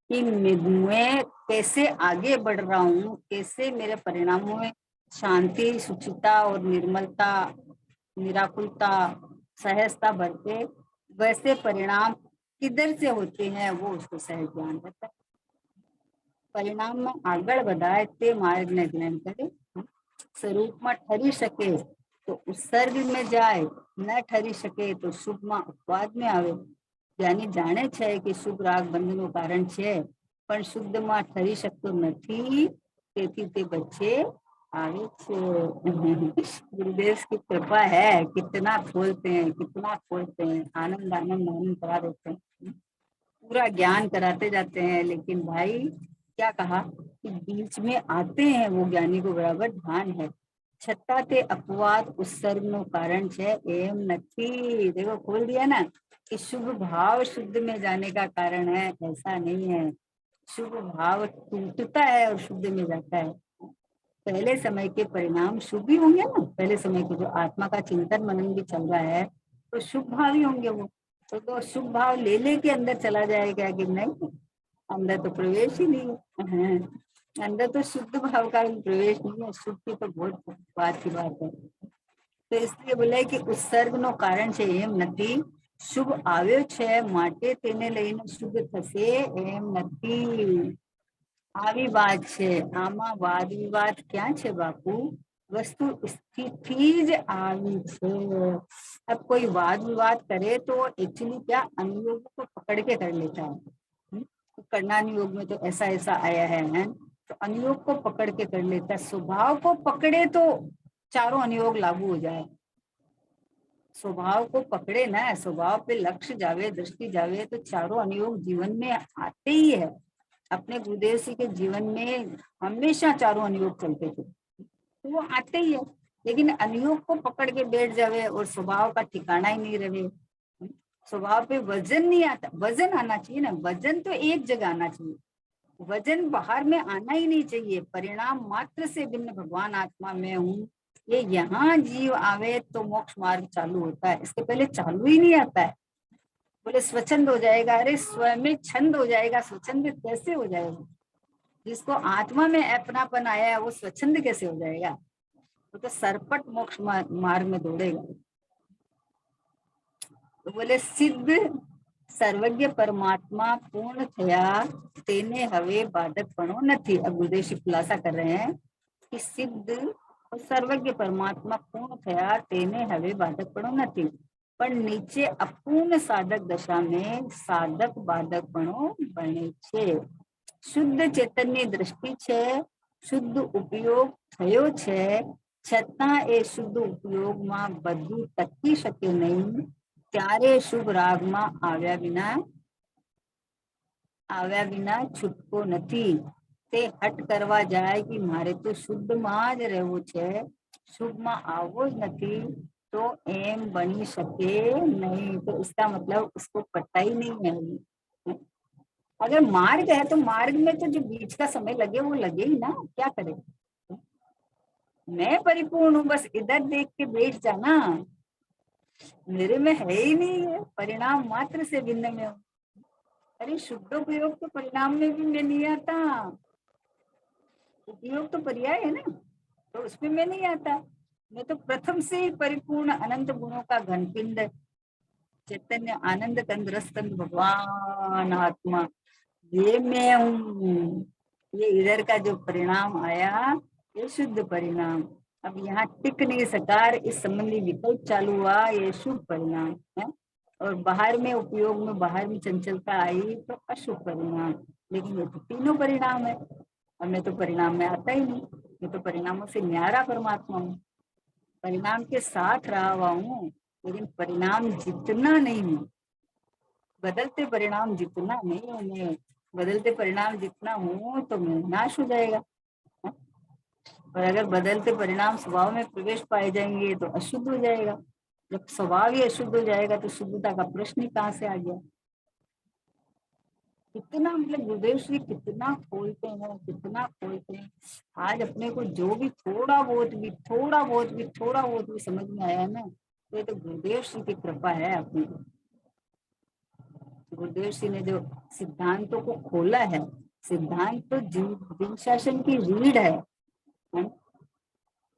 कि मैं कैसे आगे बढ़ रहा हूँ, कैसे मेरे परिणामों में शांति, सुचिता और निर्मलता, निराकुलता, सहजता बढ़ते, वैसे परिणाम किधर से होते हैं वो उसको सहज ज्ञान रहता है। परिणाम में આગળ વધાય તે માર્ગને જ્ઞાન કરે। स्वरूपમાં ठहरी શકે तो उत्सर्ग में जाए, न ठहरी શકે तो શુભમાં अपवाद में आवे। ज्ञानी जाने છે કે શુભ રાગ બંધનું કારણ છે, પણ શુદ્ધમાં ठहरी શકતો નથી, તેથી તે બચ્ચે आवे छे। गुरुदेव की कृपा है, कितना खोलते हैं, कितना खोलते हैं, आनंद आनंद आनंद करा देते हैं, पूरा ज्ञान कराते जाते हैं। लेकिन भाई क्या कहा कि बीच में आते हैं वो ज्ञानी को बराबर ध्यान है। छत्ता ते अपवाद उत्सर्ग नो कारण छे एम नथी। देखो खोल दिया ना कि शुभ भाव शुद्ध में जाने का कारण है, ऐसा नहीं है। शुभ भाव टूटता है और शुद्ध में जाता है। पहले समय के परिणाम शुभ ही होंगे ना, पहले समय के जो आत्मा का चिंतन मनन भी चल रहा है तो शुभ भाव ही होंगे वो। तो शुभ भाव ले लेके अंदर चला जाएगा कि नहीं, अंदर तो प्रवेश ही नहीं है। अंदर तो शुद्ध भाव का भी प्रवेश नहीं है। शुद्ध की तो बहुत बात की बात है। તો इसलिए બોલે કે ઉત્સર્ગનો કારણ છે એમ નથી, શુભ આવ્યો છે માટે તેને લઈને શુભ થશે એમ નથી. આવી વાત છે. આમાં વાદ વિવાદ ક્યાં છે બાપુ? वस्तु स्थिति ज आई है। अब कोई वाद विवाद करे तो एक्चुअली क्या अनुयोग को पकड़ के कर लेता है। करना अनुयोग में तो ऐसा ऐसा आया है तो अनुयोग को पकड़ के कर लेता है। स्वभाव को पकड़े तो चारों अनुयोग लागू हो जाए। स्वभाव को पकड़े ना, स्वभाव पे लक्ष्य जावे, दृष्टि जावे तो चारों अनुयोग जीवन में आते ही है। अपने गुरुदेव जी के जीवन में हमेशा चारों अनुयोग चलते थे, तो वो आते ही है। लेकिन अनुयोग को पकड़ के बैठ जावे और स्वभाव का ठिकाना ही नहीं रहे, स्वभाव पे वजन नहीं आता। वजन आना चाहिए ना, वजन तो एक जगह आना चाहिए, वजन बाहर में आना ही नहीं चाहिए। परिणाम मात्र से भिन्न भगवान आत्मा में हूँ, ये यहाँ जीव आवे तो मोक्ष मार्ग चालू होता है, इसके पहले चालू ही नहीं आता है। बोले स्वच्छंद हो जाएगा, अरे स्वयं में छंद हो जाएगा, स्वच्छंद कैसे हो जाएगा? जिसको आत्मा में अपनापन आया है वो स्वच्छंद कैसे हो जाएगा? तो सरपट मोक्ष मार्ग में दौड़ेगा। तो बोले सिद्ध सर्वज्ञ परमात्मा पूर्ण थया तेने हवे बाधकपणो नथी। अब गुरुदेव खुलासा कर रहे हैं कि सिद्ध और सर्वज्ञ परमात्मा पूर्ण थया तेने हवे बाधकपणो नथी, पर नीचे अपूर्ण साधक दशा में साधक बाधकपणो बने छे। शुद्ध चैतन्य दृष्टि छे, शुद्ध उपयोग थयो छे, छतां ए शुद्ध उपयोग में बधु टकी शके नहीं। ત્યારે શુભ રાગમાં આવ્યા વિના છૂટકો નથી। તે હટ કરવા જાય कि મારે તો શુદ્ધમાં જ રહેવું છે, શુભમાં આવવો જ નથી, तो एम बनी सके नहीं। तो इसका मतलब उसको पता ही नहीं है। अगर मार्ग है तो मार्ग में तो जो बीच का समय लगे वो लगे ही ना, क्या करे। मैं परिपूर्ण हूँ, बस इधर देख के बैठ जाना, मेरे में है ही नहीं है, परिणाम मात्र से भिन्न में हूँ। अरे शुद्ध उपयोग तो परिणाम में भी मैं नहीं आता, उपयोग तो पर्याय है ना, तो उसमें मैं नहीं आता। मैं तो प्रथम से ही परिपूर्ण अनंत गुणों का घनपिंड चैतन्य आनंद कंद रस कंद भगवान आत्मा, ये मैं हूँ। ये इधर का जो परिणाम आया ये शुद्ध परिणाम। अब यहाँ टिक नहीं सका, इस संबंधी विकल्प चालू हुआ, ये शुभ परिणाम है। और बाहर में उपयोग में बाहर में चंचलता आई तो अशुभ परिणाम। लेकिन ये तो तीनों परिणाम है, और मैं तो परिणाम में आता ही नहीं, मैं तो परिणामों से न्यारा परमात्मा हूँ, परिणाम के साथ रहा हुआ हूँ, लेकिन परिणाम जितना नहीं हूँ, बदलते परिणाम जितना नहीं हूँ मैं, बदलते परिणाम जितना हूँ तो मैं नाश हो जाएगा। और अगर बदलते परिणाम स्वभाव में प्रवेश पाए जाएंगे तो अशुद्ध हो जाएगा। जब स्वभाव ही अशुद्ध हो जाएगा तो शुद्धता का प्रश्न ही कहाँ से आ गया। कितना मतलब गुरुदेव श्री कितना खोलते हैं, कितना खोलते हैं। आज अपने को जो भी थोड़ा बहुत भी समझ में आया है ना, तो ये तो गुरुदेव श्री की कृपा है। अपनी गुरुदेव श्री ने जो सिद्धांतों को खोला है, सिद्धांत तो जीव शासन की रीढ़ है।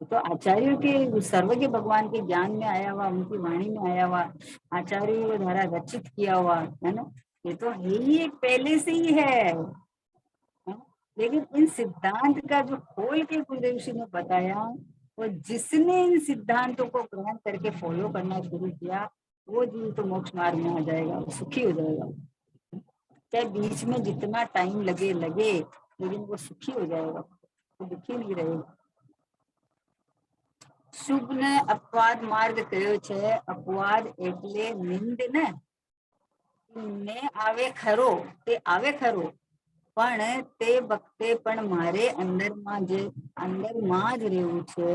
तो आचार्यों के सर्वज्ञ भगवान के ज्ञान में आया हुआ, उनकी वाणी में आया हुआ, आचार्यों द्वारा रचित किया हुआ है ना, ये तो है ही पहले से ही है। लेकिन इन सिद्धांत का जो खोल के गुरुदेव जी ने बताया, वो जिसने इन सिद्धांतों को ग्रहण करके फॉलो करना शुरू किया, वो जीव तो मोक्ष मार्ग में आ जाएगा, वो सुखी हो जाएगा। चाहे बीच में जितना टाइम लगे, लेकिन वो सुखी हो जाएगा, वो दुखी नहीं रहेगा। शुभ ने अपवाद मार्ग कह्यो छे। अपवाद એટલે નિંદ ને આવે ખરો, તે આવે ખરો, પણ તે વખતે પણ મારે અંદરમાં જ રહેવું છે,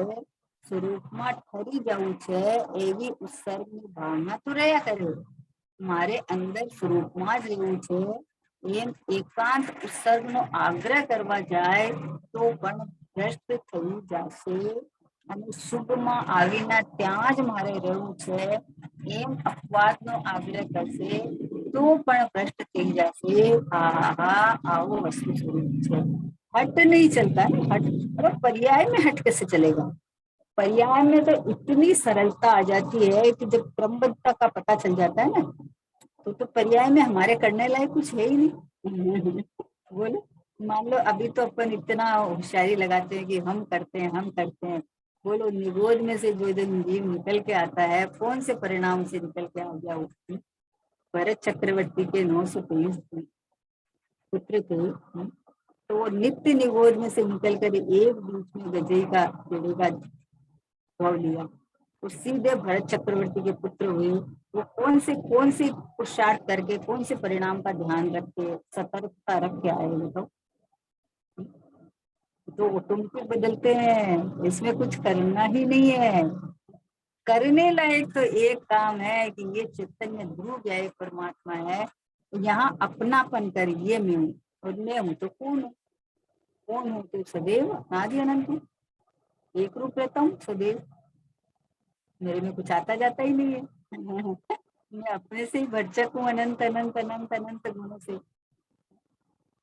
સ્વરૂપમાં ઠરી જવું છે, એવી ઉત્સર્ગની ભાવના તો રહ્યા કરે। મારે અંદર સ્વરૂપમાં જ રહેવું છે એમ એકાંત ઉત્સર્ગનો આગ્રહ કરવા જાય તો પણ ભ્રષ્ટ થઈ જશે। અને શુભમાં આવીને ત્યાં જ મારે રહેવું છે એમ અપવાદનો આગ્રહ કરશે તો પણ ભ્રષ્ટ થઈ જશે। આવો વસ્તુ સ્વરૂપ છે। हट नहीं चलता है, हट मतलब पर्याय में हट कैसे चलेगा। पर्याय में तो इतनी सरलता आ जाती है कि जब क्रमबद्धता का पता चल जाता है ना, तो पर्याय में हमारे करने लायक कुछ है ही नहीं। बोलो, मान लो अभी तो अपन इतना होशियारी लगाते हैं कि हम करते हैं हम करते हैं। बोलो, निगोद में से जो दिन जीव निकल के आता है, कौन से परिणाम से निकल के आ गया वो? भरत चक्रवर्ती के 923 पुत्र थे। तो वो नित्य निगोद में से निकल कर एक बीच में गजई का पेड़े का भाव लिया, तो सीधे भरत चक्रवर्ती के पुत्र हुए। वो कौन सी पुरुषार्थ करके, कौन से परिणाम का ध्यान रख के, सतर्कता रख के आए वो तो ऑटोमेटिक बदलते हैं। इसमें कुछ करना ही नहीं है। करने लायक तो एक काम है कि ये चैतन्य ध्रुव या एक परमात्मा है, यहाँ अपनापन करिए। मैं हूँ और मैं हूँ तो कौन हूँ? कौन हूँ? तो सदैव अनादि अनंत हूँ, एक रूप रहता हूँ सदैव। मेरे में कुछ आता जाता ही नहीं है। मैं अपने से ही भरचक हूँ, अनंत अनंत अनंत अनंत गुणों से।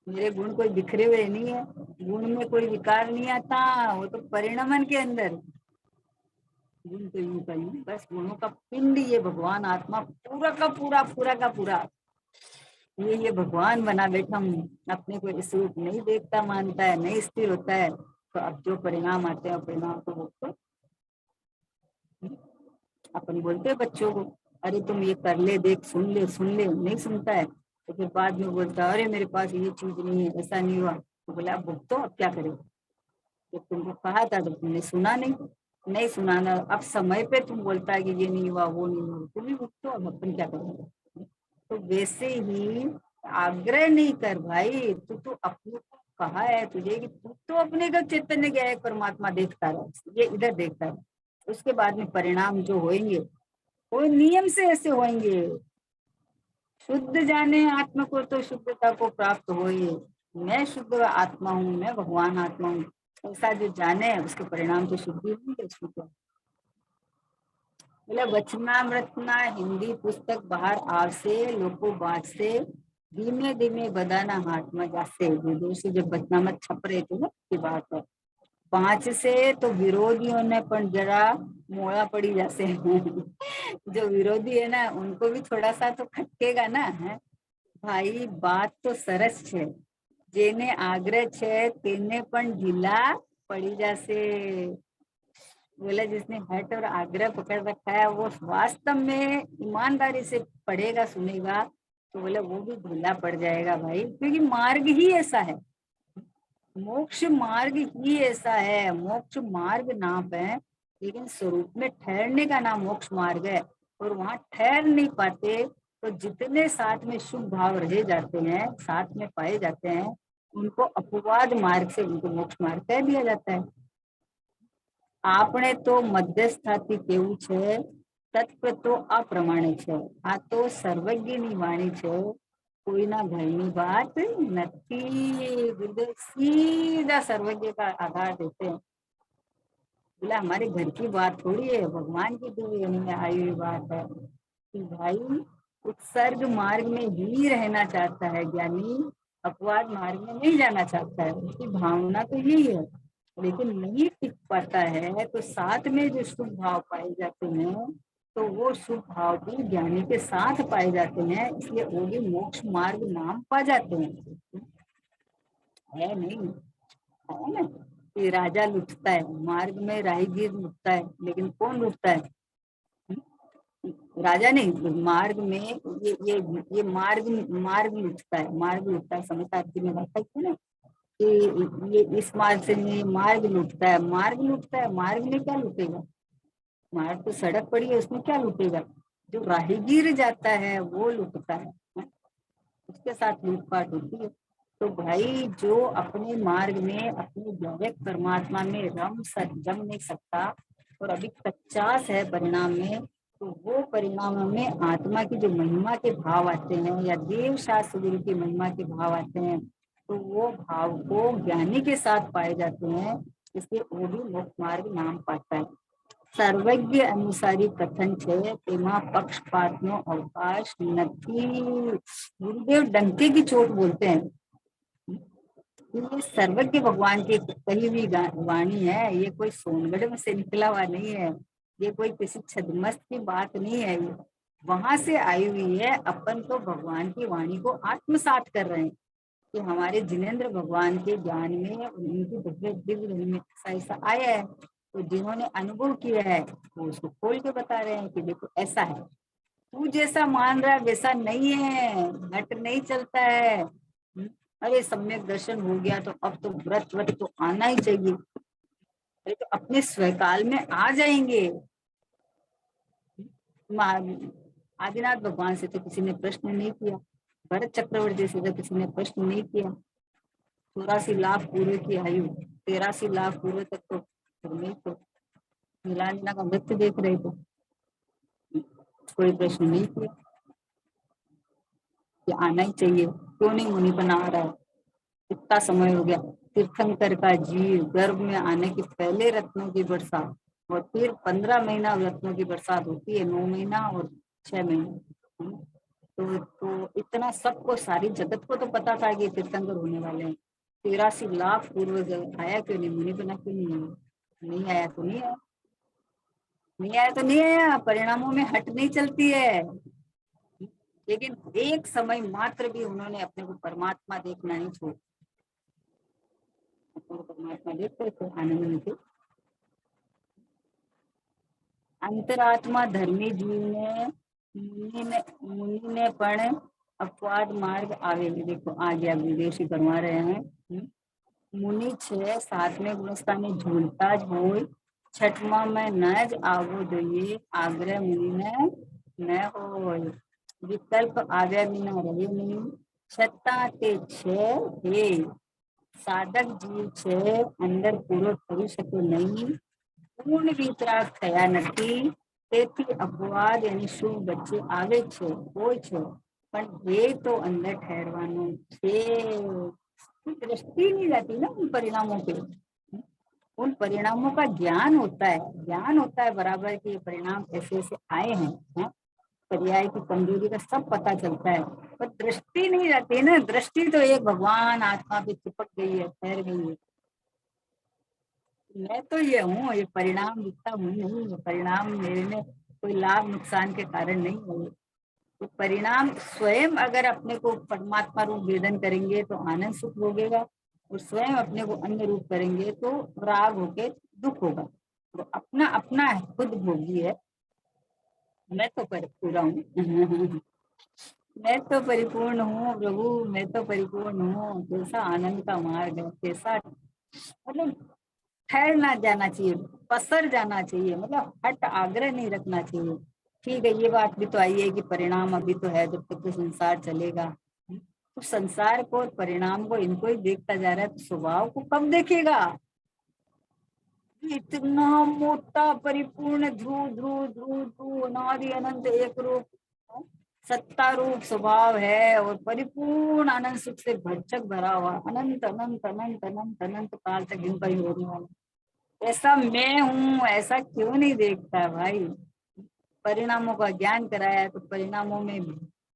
मेरे गुण कोई बिखरे हुए नहीं है, गुण में कोई विकार नहीं आता, वो तो परिणमन के अंदर। गुण तो यूं का यूं, बस गुणों का पिंड ये भगवान आत्मा पूरा का पूरा, पूरा का पूरा ये भगवान बना बैठा हूँ। अपने को इस रूप नहीं देखता, मानता है, नहीं स्थिर होता है। तो अब जो परिणाम आते हैं, परिणाम तो वो तो अपन बोलते हैं बच्चों को, अरे तुम ये कर ले, देख, सुन ले, सुन ले, नहीं सुनता है। तो फिर बाद में बोलता है, अरे मेरे पास ये चीज नहीं है, ऐसा नहीं हुआ। तो बोला, अब भुगतो, अब क्या करें? जब तुमको कहा था तो तुमने सुना नहीं, नहीं सुनाना। अब समय पे तुम बोलता है कि ये नहीं हुआ, वो नहीं हुआ, तुम भी भुगतो, अब अपन क्या करेंगे? तो वैसे ही आग्रह नहीं कर भाई, तू तो अपने को कहा है तुझे कि तू तो अपने का चैतन्य गया है, परमात्मा देखता रहे, ये इधर देखता रहे। उसके बाद में परिणाम जो होंगे वो नियम से ऐसे होंगे। शुद्ध जाने आत्मा को तो शुद्धता को प्राप्त हो ही। मैं शुद्ध आत्मा हूँ, मैं भगवान आत्मा हूँ, ऐसा जो जाने उसके परिणाम तो शुद्धि होंगे। उसमें तो बोले, वचनामृतना हिंदी पुस्तक बाहर आवसे, लोको वांचसे, धीमे धीमे बदाना हाथ में जासे। विदेशी जब वचनामृत छप रहे थे ना, की बात है, 5 से तो विरोधियों ने पण जरा मोड़ा पड़ी जैसे। जो विरोधी है ना, उनको भी थोड़ा सा तो खटकेगा ना, है भाई। बात तो सरस है, जेने आग्रह छे तेने पण ढीला पड़ी जैसे। बोला, जिसने हट और आग्रह पकड़ रखा है, वो वास्तव में ईमानदारी से पढ़ेगा, सुनेगा, तो बोले वो भी ढीला पड़ जाएगा भाई, क्योंकि मार्ग ही ऐसा है। मोक्ष मार्ग ही ऐसा है। मोक्ष मार्ग नाम है, लेकिन स्वरूप में ठहरने का नाम मोक्ष मार्ग है। और वहां ठहर नहीं पाते, तो जितने साथ में शुभ भाव रह जाते हैं, साथ में पाए जाते हैं, उनको अपवाद मार्ग से उनको मोक्ष मार्ग कह दिया जाता है। આપણે તો મધ્યસ્થાથી કેવું છે, તત્વ તો અપ્રમાણે છે। આ તો સર્વજ્ઞની વાણી છે, કોઈના ઘરની बात નથી। गुरुदेव सीधा सर्वज्ञ का आधार देते हैं। बोला, हमारे घर की बात थोड़ी है, भगवान की दी में आई हुई बात है कि भाई उत्सर्ग मार्ग में ही रहना चाहता है ज्ञानी, अपवाद मार्ग में नहीं जाना चाहता है। उसकी भावना तो यही है, लेकिन नहीं टिक पाता है। तो साथ में जो शुभ भाव पाए जाते हैं, तो वो शुभ भाव भी ज्ञानी के साथ पाए जाते हैं, इसलिए वो भी मोक्ष मार्ग नाम पा जाते हैं। है नहीं? है ना कि राजा लुटता है, मार्ग में राहीगीर लुटता है, लेकिन कौन लुटता है? राजा नहीं, मार्ग में ये मार्ग लुटता है। मार्ग लुटता है, समझता में बात है ना कि ये इस मार्ग से नहीं, मार्ग लूटता है। मार्ग लूटता है, मार्ग में क्या लूटेगा? मार्ग तो सड़क पड़ी है, उसमें क्या लूटेगा? जो राहगीर जाता है वो लूटता है, उसके साथ लूटपाट होती है। तो भाई जो अपने मार्ग में, अपने डायरेक्ट परमात्मा में जम नहीं सकता, और अभी 50 है परिणाम में, तो वो परिणाम में आत्मा की जो महिमा के भाव आते हैं, या देव शास्त्र गुरु की महिमा के भाव आते हैं, तो वो भाव को ज्ञानी के साथ पाए जाते हैं, इसलिए वो भी मोक्ष मार्ग नाम पाता है। सर्वज्ञ अनुसारी कथन છે, તેમાં પક્ષપાતનો अवकाश નથી। गुरुदेव डंके की चोट बोलते हैं। ये सर्वज्ञ भगवान की कही हुई वाणी है, ये कोई सोनगढ़ में से निकला हुआ नहीं है, ये कोई किसी छद्मस्त की बात नहीं है, ये वहां से आई हुई है। अपन तो भगवान की वाणी को आत्मसात कर रहे हैं कि हमारे जिनेंद्र भगवान के ज्ञान में उनकी दिव्य दिव्य में ऐसा ऐसा आया है, तो जिन्होंने अनुभव किया है वो उसको खोल के बता रहे हैं कि देखो ऐसा है। तू जैसा मान रहा है वैसा नहीं है, घट नहीं चलता है। अरे सम्यक दर्शन हो गया तो अब तो व्रत व्रत तो आना ही चाहिए, अरे तो अपने स्वकाल में आ जाएंगे। आदिनाथ भगवान से तो किसी ने प्रश्न नहीं किया, भरत चक्रवर्ती से तो किसी ने प्रश्न नहीं किया। 84 लाख पूर्व की आयु, 83 लाख पूर्व तक तो नहीं, तो नीलांजना का नृत्य देख रहे थे, कोई प्रश्न नहीं किया कि आना ही चाहिए, क्यों नहीं मुनि बना आ रहा है, इतना समय हो गया। तीर्थंकर का जीव गर्भ में आने के पहले रत्नों की बरसात, और फिर 15 महीना रत्नों की बरसात होती है, 9 महीना और 6 महीना। तो इतना सबको, सारी जगत को तो पता था कि तीर्थंकर होने वाले हैं। 83 लाख पूर्व आया क्यों नहीं, मुनि बना क्यों नहीं आया? नहीं आया तो नहीं आया, नहीं आया तो नहीं आया, परिणामों में हट नहीं चलती है। लेकिन एक समय मात्र भी उन्होंने अपने को परमात्मा देखना नहीं छोड़ा, परमात्मा देखते थे आनंद में थे। अंतरात्मा धर्मी जीव ने मुनि ने पण अपवाद मार्ग आवे, देखो आ गया विदेशी करवा रहे हैं। मुनि 6-7 गुणस्थानी झूलता જ હોય, 6मा में न ज आवो જોઈએ, आग्रह मुनि ने न હોય, विकल्प आव्या बिना रहे नहीं, छत्ता ते छे हे साधक जीव छे अंदर पूरो કરી શકે નહીં, પૂર્ણ વિતરાગ થયા નથી, તેથી અપવાદ એની શું વચ્ચે આવે છે, હોય છે, પણ એ તો અંદર ઠહેરવાનું છે। दृष्टि नहीं रहती ना उन परिणामों पे, उन परिणामों का ज्ञान होता है, ज्ञान होता है बराबर कि ये परिणाम ऐसे ऐसे आए हैं, पर्याय की कमजोरी का सब पता चलता है, पर दृष्टि नहीं रहती है ना। दृष्टि तो एक भगवान आत्मा पे चिपक गई है, ठहर गई है। मैं तो ये हूँ, ये परिणाम दिखता हूँ नहीं, परिणाम मेरे में कोई लाभ नुकसान के कारण नहीं है। तो परिणाम स्वयं अगर अपने को परमात्मा रूप वेदन करेंगे तो आनंद सुख भोगेगा, और स्वयं अपने को अन्य रूप करेंगे तो राग होके दुख होगा। तो अपना अपना है, खुद भोगी है। मैं तो पूरा हूँ मैं तो परिपूर्ण हूँ प्रभु, मैं तो परिपूर्ण हूँ। कैसा आनंद का मार्ग है, कैसा मतलब ठहर ना जाना चाहिए, पसर जाना चाहिए, मतलब हट आग्रह नहीं रखना चाहिए। ठीक है, ये बात भी तो आई है कि परिणाम अभी तो है, जब तक तो संसार चलेगा। तो संसार को और परिणाम को, इनको ही देखता जा रहा है, तो स्वभाव को कब देखेगा? इतना मोटा परिपूर्ण ध्रुव ध्रुव ध्रुव ध्रुव अनादि अनंत एक रूप सत्ता रूप स्वभाव है, और परिपूर्ण आनंद सुख से भरचक भरा हुआ, अनंत अनंत अनंत अनंत अनंत काल तक इनका ही होने वाला। ऐसा मैं हूँ, ऐसा क्यों नहीं देखता भाई? परिणामों का ज्ञान कराया है तो परिणामों में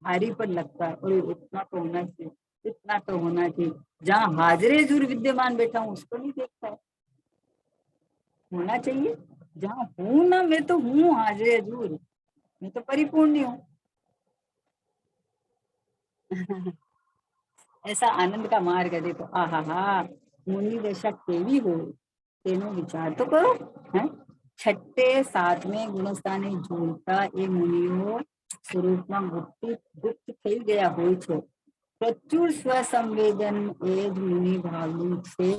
भारी पर लगता है, और इतना तो होना चाहिए, इतना तो होना चाहिए। जहाँ हाजरे जुर विद्यमान बैठा हूँ उसको नहीं देखता है, होना चाहिए। जहाँ हूँ ना, मैं तो हूँ हाजरे जुर, मैं तो परिपूर्ण हूँ ऐसा आनंद का मार्ग है। देखो आहा हा, मुनि दशा केवी हो तेनो विचार तो करो है। 6-7 ગુણસ્થાને જોડતા એ મુનિઓ સ્વરૂપમાં ગુપ્ત થઈ ગયા હોય છે। પ્રચુર સ્વસંવેદન એ જ મુનિ ભાવનું છે।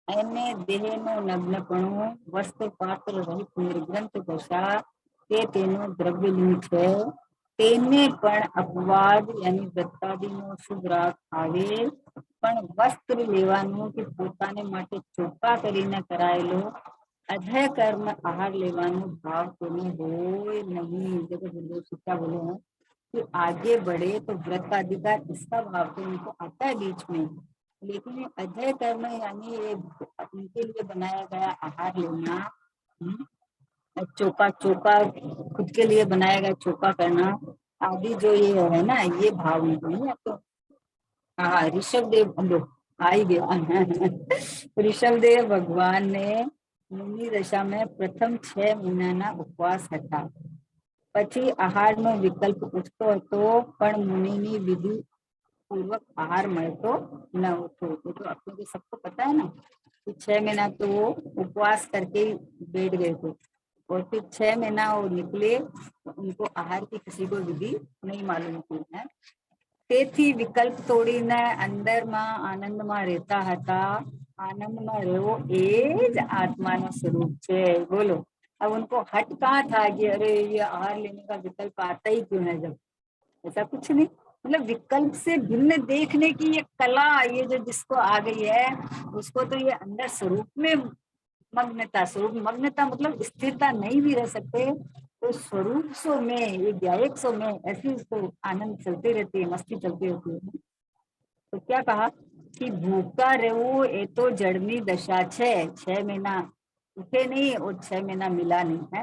એને દેહનો નગ્નપણો વસ્ત્ર પાત્ર રહિત નિર્ગ્રંથ દશા તે તેનો દ્રવ્યલિંગ છે। તેને પણ અપવાદ યાની વૃત્તાદિનો શુભ રાગ આવે, પણ વસ્ત્ર લેવાનું કે પોતાને માટે ચોખ્ખા કરીને કરાયેલો अधय कर्म आहार लेवानो भाव कोने होय नहीं। जब शिक्षा बोले हैं कि आगे बढ़े तो व्रत का अधिकार, इसका भाव तो उनको आता है बीच में, लेकिन ये अधय कर्म यानी ये उनके लिए बनाया गया आहार लेना, चौका चौका खुद के लिए बनाया गया चौका करना आदि जो ये है ना, ये भाव उनको नहीं। अब तो हाँ ऋषभ देव आ ही गया। ऋषभदेव भगवान ने मुनि दशा में प्रथम 6 મહિનાના ઉપવાસ હતા, પછી આહારનો વિકલ્પ ઉઠતો હતો, પણ મુનિની વિધિ पूर्वक आहार મળતો न હતો। वो तो आपको भी सबको पता है ना कि 6 महीना तो वो उपवास करके ही बैठ गए थे, और फिर 6 महीना वो निकले तो उनको आहार की किसी को विधि नहीं मालूम थी है। તેથી વિકલ્પ તોડીને અંદરમાં આનંદમાં રહેતા હતા। આનંદમાં રહેવો એ જ આત્માનું સ્વરૂપ છે। બોલો, अब उनको हट कहाँ था कि अरे ये आहार लेने का विकल्प आता ही क्यों है, जब ऐसा कुछ नहीं। मतलब विकल्प से भिन्न देखने की ये कला, ये जो जिसको आ गई है उसको तो ये अंदर स्वरूप में मग्नता, स्वरूप मग्नता मतलब स्थिरता नहीं भी रह सकते, तो स्वरूप सो में ये व्यायक सो में ऐसी उसको आनंद चलती रहती है, मस्ती चलती रहती है। तो क्या कहा कि भूखा रहવું એ તો જળની દશા છે। 6 મહિના उठे नहीं और 6 महीना मिला नहीं है।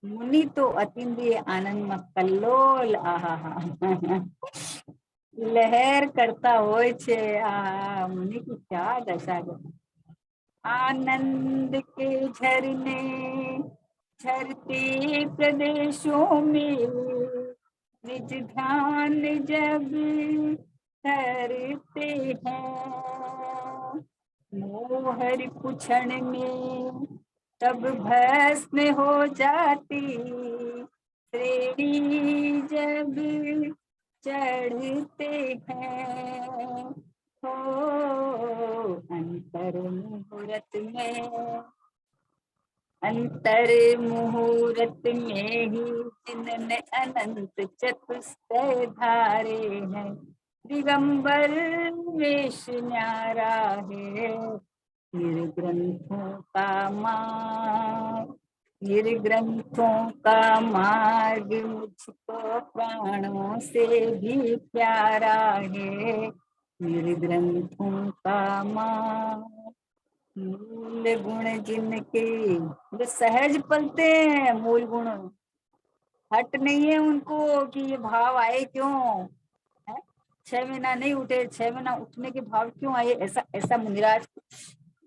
मुनि तो अतिंद्रिय आनंद में कल्लोल, आहा लहर करता होय छे। आहा, मुनि की क्या दशा है। आनंद के झरने झरते प्रदेशों में निज ध्यान जब करते हैं, मोहर पुछण में तब भस्म हो जाती, श्रेणी जब चढ़ते हैं, हो अंतर मुहूर्त में, अंतर मुहूर्त में ही जिनने अनंत चतुष्टय धारे हैं, दिगंबर वेश न्यारा है, निर्ग्रंथों का मार्ग, निर्ग्रंथों का मार्ग मुझको प्राणों से भी प्यारा है, निर्ग्रंथों का मार्ग। मूल गुण जिनके जो सहज पलते हैं, मूल गुण हट नहीं है उनको कि ये भाव आए क्यों है। 6 महीना नहीं उठे, 6 महीना उठने के भाव क्यों आए, ऐसा ऐसा मुनिराज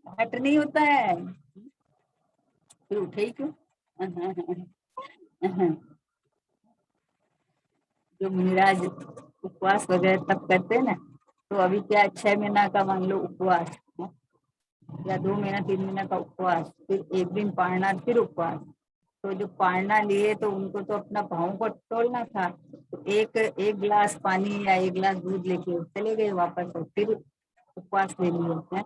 हट नहीं होता है, फिर उठे ही क्यों। जो मुनिराज उपवास वगैरह तब करते हैं ना, तो अभी क्या 6 महीना का मान लो उपवास है? या 2 महीना 3 महीना का उपवास, फिर एक दिन पारना, फिर उपवास। तो जो पारना लिए तो उनको तो अपना भावों को तोड़ना था, तो एक गिलास पानी या 1 गिलास दूध लेके चले गए वापस, और फिर उपवास ले लिए हैं।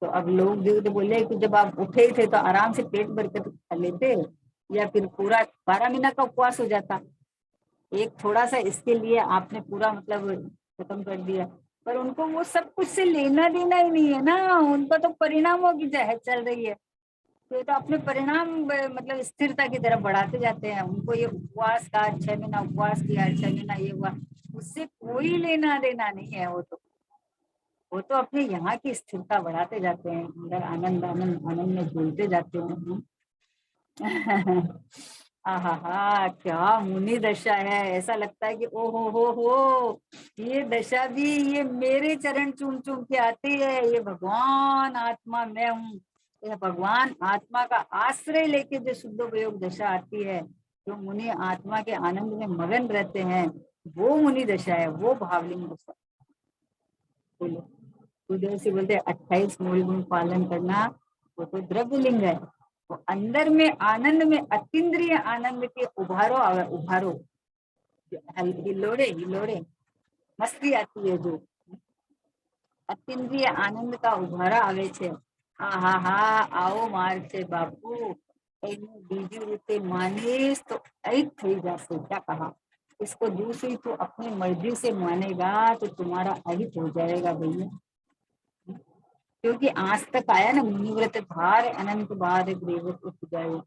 तो अब लोग जो बोले कि जब आप उठे ही थे तो आराम से पेट भर के तो खा लेते, या फिर पूरा 12 महीना का उपवास हो जाता। एक थोड़ा सा इसके लिए आपने पूरा मतलब खत्म कर दिया, पर उनको वो सब कुछ से लेना देना ही नहीं है ना, उनको तो परिणामों की जहर चल रही है। तो अपने परिणाम मतलब स्थिरता की तरफ बढ़ाते जाते हैं। उनको ये उपवास का 6 महीना उपवास किया, 6 महीना ये हुआ, उससे कोई लेना देना नहीं है। वो तो अपने यहाँ की स्थिरता बढ़ाते जाते हैं, अंदर आनंद आनंद आनंद में झूलते जाते हैं। आहा, क्या मुनि दशा है। ऐसा लगता है कि ओ हो, ये दशा भी ये मेरे चरण चूम चूम के आती है। ये भगवान आत्मा मैं हूँ, यह भगवान आत्मा का आश्रय लेके जो शुद्ध उपयोग दशा आती है, जो मुनि आत्मा के आनंद में मगन रहते हैं, वो मुनि दशा है, वो भावलिंग दशा। बोलो, उधर से बोलते 28 मूल गुण पालन करना, वो तो द्रव्य लिंग है। तो अंदर में आनंद में अतीन्द्रिय आनंद के उभारो उभारो, हिलोड़े मस्ती आती है, जो अतीन्द्रिय आनंद का उभारा आवे छे। હા આવો માર્ગ છે બાપુ, એનું બીજી રીતે માનીશ तो अहित થઈ जाશે। क्या कहा, इसको दूसरी तो अपनी मर्जी से मानेगा तो तुम्हारा अहित हो जाएगा भैया। क्योंकि आज तक आया ना, मुनिव्रत धार अनंत बार ग्रेवत उठ जाए।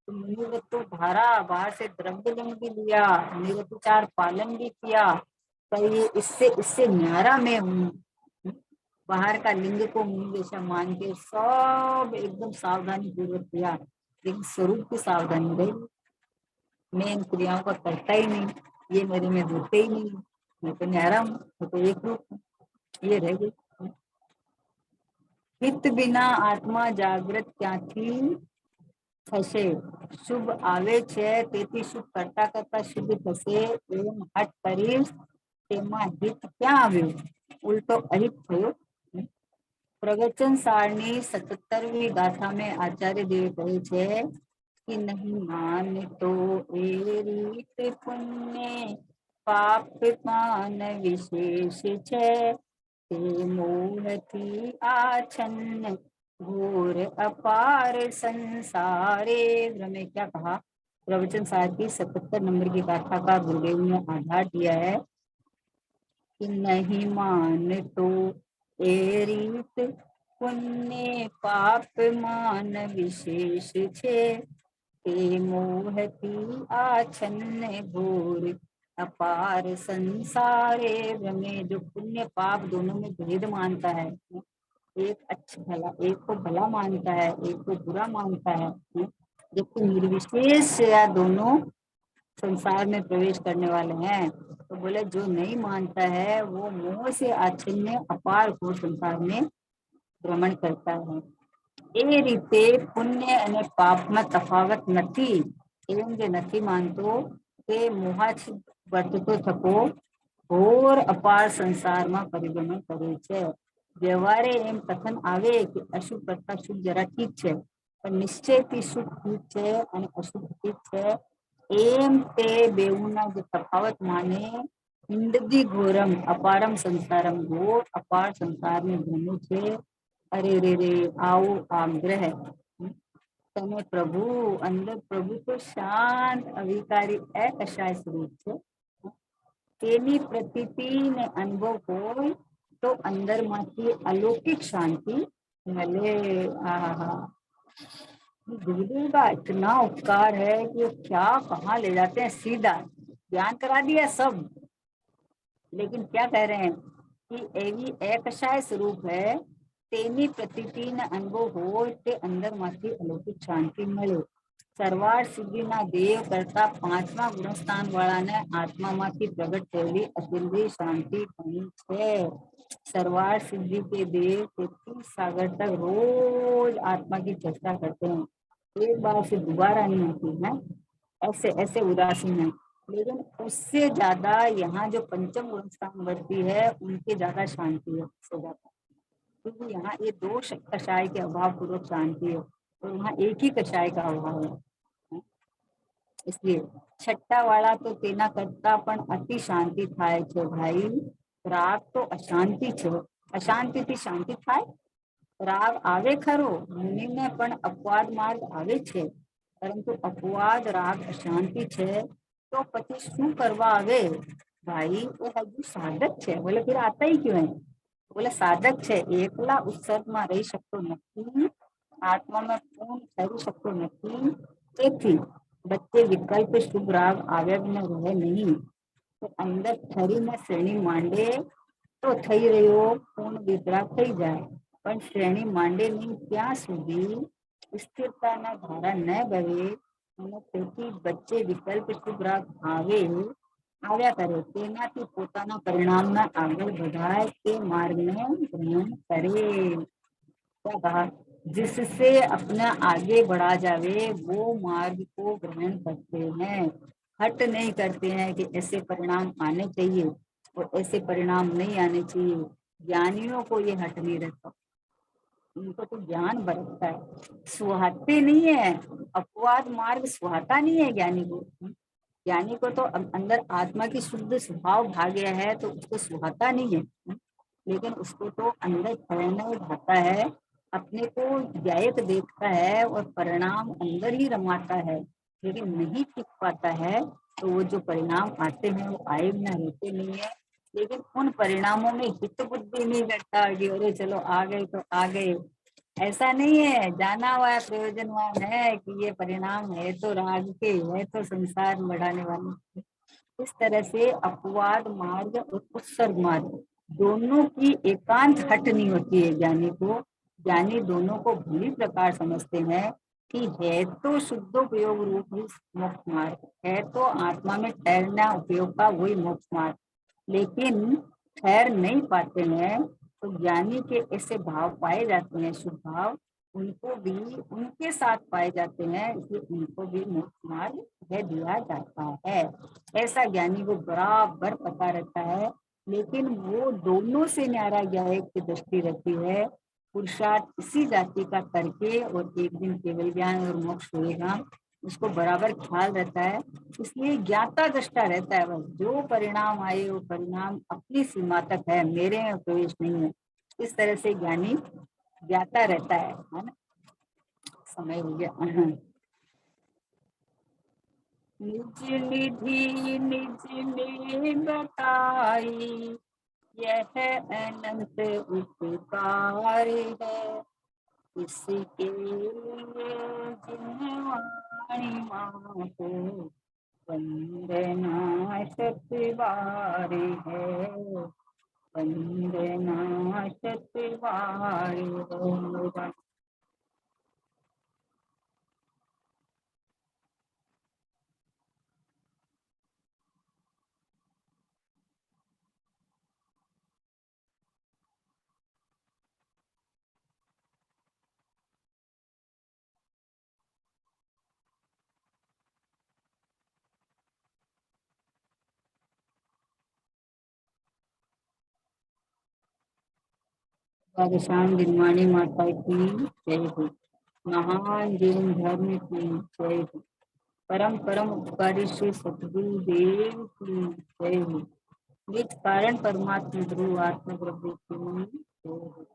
तो मुनिव्रत तो धारा, बाहर से द्रव्य लिंग भी लिया, निरतचार पालन भी किया, तो ये इससे इससे न्यारा में हूँ। बाहर का लिंग को मुनि जैसा मान के सब एकदम सावधानी पूर्वक किया, लेकिन स्वरूप की सावधानी रही। मैं इन क्रियाओं का करता ही नहीं, ये मेरे में होते ही नहीं, मैं तो न्यारा हूँ, मैं तो एक रूप हूँ, ये रह गई। हित बिना आत्मा जागृत क्यांथी થશે શુભ આવે છે તેથી શુભ કરતા કરતા શુભ થશે એમ હઠ કરીશ તેમાં હિત ક્યાં આવ્યું ઉલટો અહિત થયો પ્રવચન સારની 77મી ગાથા में आचार्य देव કહે છે कि नहीं माने तो ए रीत पुण्य पाप मान विशेष छे ते मोहती आछन्न घोर अपार संसारे में क्या कहा प्रवचन सार की 77 नंबर की गाथा का गुरुदेव ने आधार दिया है कि नहीं मान तो ए रीत पुण्य पाप मान विशेष छे ते मोहती आछन्न घोर अपार संसारे में जो पुण्य पाप दोनों में भेद मानता है एक अच्छा भला एक को भला मानता है एक को बुरा मानता है जबकि निर्विशेष या दोनों संसार में प्रवेश करने वाले हैं तो बोले जो नहीं मानता है वो मोह से आच्छन्न अपार को संसार में भ्रमण करता है એ રીતે પુણ્ય અને પાપમાં તફાવત નથી એમ જે નથી માનતો તે મોહાથી વર્તતો થકો ઘોર અપાર સંસારમાં પરિભ્રમણ કરે છે વ્યવહારે એમ કથન આવે કે અશુભ કરતા શુભ જરા ઠીક છે પણ નિશ્ચયથી શુભ ઠીક છે અને અશુભ ઠીક છે એમ તે બેઉના જે તફાવત માને ઇન્દ્રજી ઘોરમ અપારમ સંસારમ ઘોર અપાર સંસારને ભ્રમું છે अरे रे रे आओ आग्रह तने प्रभु अंदर प्रभु तो शांत अविकारी अकशाय स्वरूप છે તેની પ્રતીતિ ને અનુભવ હોય तो अंदर માંથી अलौकिक शांति मिले गुरुदेव का इतना उपकार है कि क्या कहाँ ले जाते हैं सीधा ज्ञान करा दिया सब लेकिन क्या कह रहे हैं कि एवी एकशाय स्वरूप है તેની પ્રતીતિને અનુભવ હોય તે અંદરમાંથી અલૌકિક શાંતિ મળે સરવાળ સિદ્ધિના દેવ કરતા પાંચમા ગુણસ્થાન વાળાને આત્મામાંથી પ્રગટ થયેલી અતિન્દ્રિય શાંતિ ઘણી છે सरवार सिद्धि के देव 33 सागर तक रोज आत्मा की चर्चा करते हैं एक बार से दोबारा नहीं होती है ऐसे ऐसे उदासीन है लेकिन उससे ज्यादा यहाँ जो पंचम गुणस्थान वर्ती है उनकी ज्यादा शांति है उससे ज्यादा क्योंकि यहाँ ये दो कषाय के अभाव पूर्वक शांति है और यहाँ एक ही कषाय का अभाव है इसलिए छठा वाला तो तेना करता पण अति शांति थाय छे भाई राग तो अशांति छे अशांति थी शांति थाय राग आवे खरो मुनि ने पण अपवाद मार्ग आवे छे परंतु अपवाद राग अशांति छे तो पति शू करवा आवे भाई ये हजू साधक छे बोले फिर आता ही क्यों है बोले साधक छे एकला उत्सर्ग में रही सकतो नहीं आत्मा में पूर्ण ठहरी सकतो नहीं તેથી बच्चे विकल्प शुभ राग आवेग में रहे नहीं तो अंदर ठरी में श्रेणी मांडे तो थई रह्यो पूर्ण वितराग थई जाए पण श्रेणी मांडे नहीं त्या सुधी स्थिरता ना धारा न बहे અને તેથી બચ્ચે વિકલ્પ શુભ રાગ આવ્યા કરે તેનાથી પોતાના પરિણામના આગળ વધાય તે માર્ગને ગ્રહણ કરે क्या कहा जिससे अपना आगे बढ़ा जावे वो मार्ग को ग्रहण करते हैं हट नहीं करते हैं कि ऐसे परिणाम आने चाहिए और ऐसे परिणाम नहीं आने चाहिए ज्ञानियों को ये हट नहीं रहता उनको तो ज्ञान बरतता है सुहाते नहीं है अपवाद मार्ग सुहाता नहीं है ज्ञानी को तो अंदर आत्मा की शुद्ध स्वभाव भाग गया है तो उसको सुहाता नहीं है लेकिन उसको तो अंदर ठहरना भाता है अपने को न्यायिक देखता है और परिणाम अंदर ही रमाता है लेकिन नहीं टिक पाता है तो वो जो परिणाम आते हैं वो आए बिना रहते नहीं है लेकिन उन परिणामों में हित बुद्धि नहीं करता कि अरे चलो आ गए तो आ गए ऐसा नहीं है जाना हुआ प्रयोजनवान है कि ये परिणाम है तो राग के है तो संसार बढ़ाने वाले इस तरह से अपवाद मार्ग और उत्सर्ग मार्ग दोनों की एकांत हट नहीं होती है ज्ञानी को ज्ञानी दोनों को भली प्रकार समझते हैं कि है तो शुद्धोपयोग रूप ही मोक्ष मार्ग है तो आत्मा में ठहरना उपयोग का वही मोक्ष मार्ग लेकिन ठहर नहीं पाते हैं तो ज्ञानी के ऐसे भाव पाए जाते हैं, शुभ भाव, उनको भी उनके साथ पाए जाते हैं, इसलिए उनको भी मोक्ष मार्ग कह दिया जाता है। ऐसा ज्ञानी को बराबर पता रहता है, लेकिन वो दोनों से न्यारा ज्ञायक की दृष्टि रहती है। पुरुषार्थ इसी जाति का करके और एक दिन केवल ज्ञान और मोक्ष होएगा, उसको बराबर ख्याल रहता है। इसलिए ज्ञाता दृष्टा रहता है, बस जो परिणाम आए वो परिणाम अपनी सीमा तक है, मेरे में प्रवेश नहीं है। इस तरह से ज्ञानी ज्ञाता रहता है ना। समय हो गया। निज निधि निज ने बताई, यह अनंत उपकार है, इसके लिए जिन्वाणी माँ को वंदना शतबार है, वंदना शतबार है। राधेश्याम दिनवाणी माता की जय हो। महान जीवन धर्म की जय हो। परम परम उपकारी श्री सतगुरु देव की जय हो। निज कारण परमात्मा ध्रुव आत्म द्रव्य की जय हो।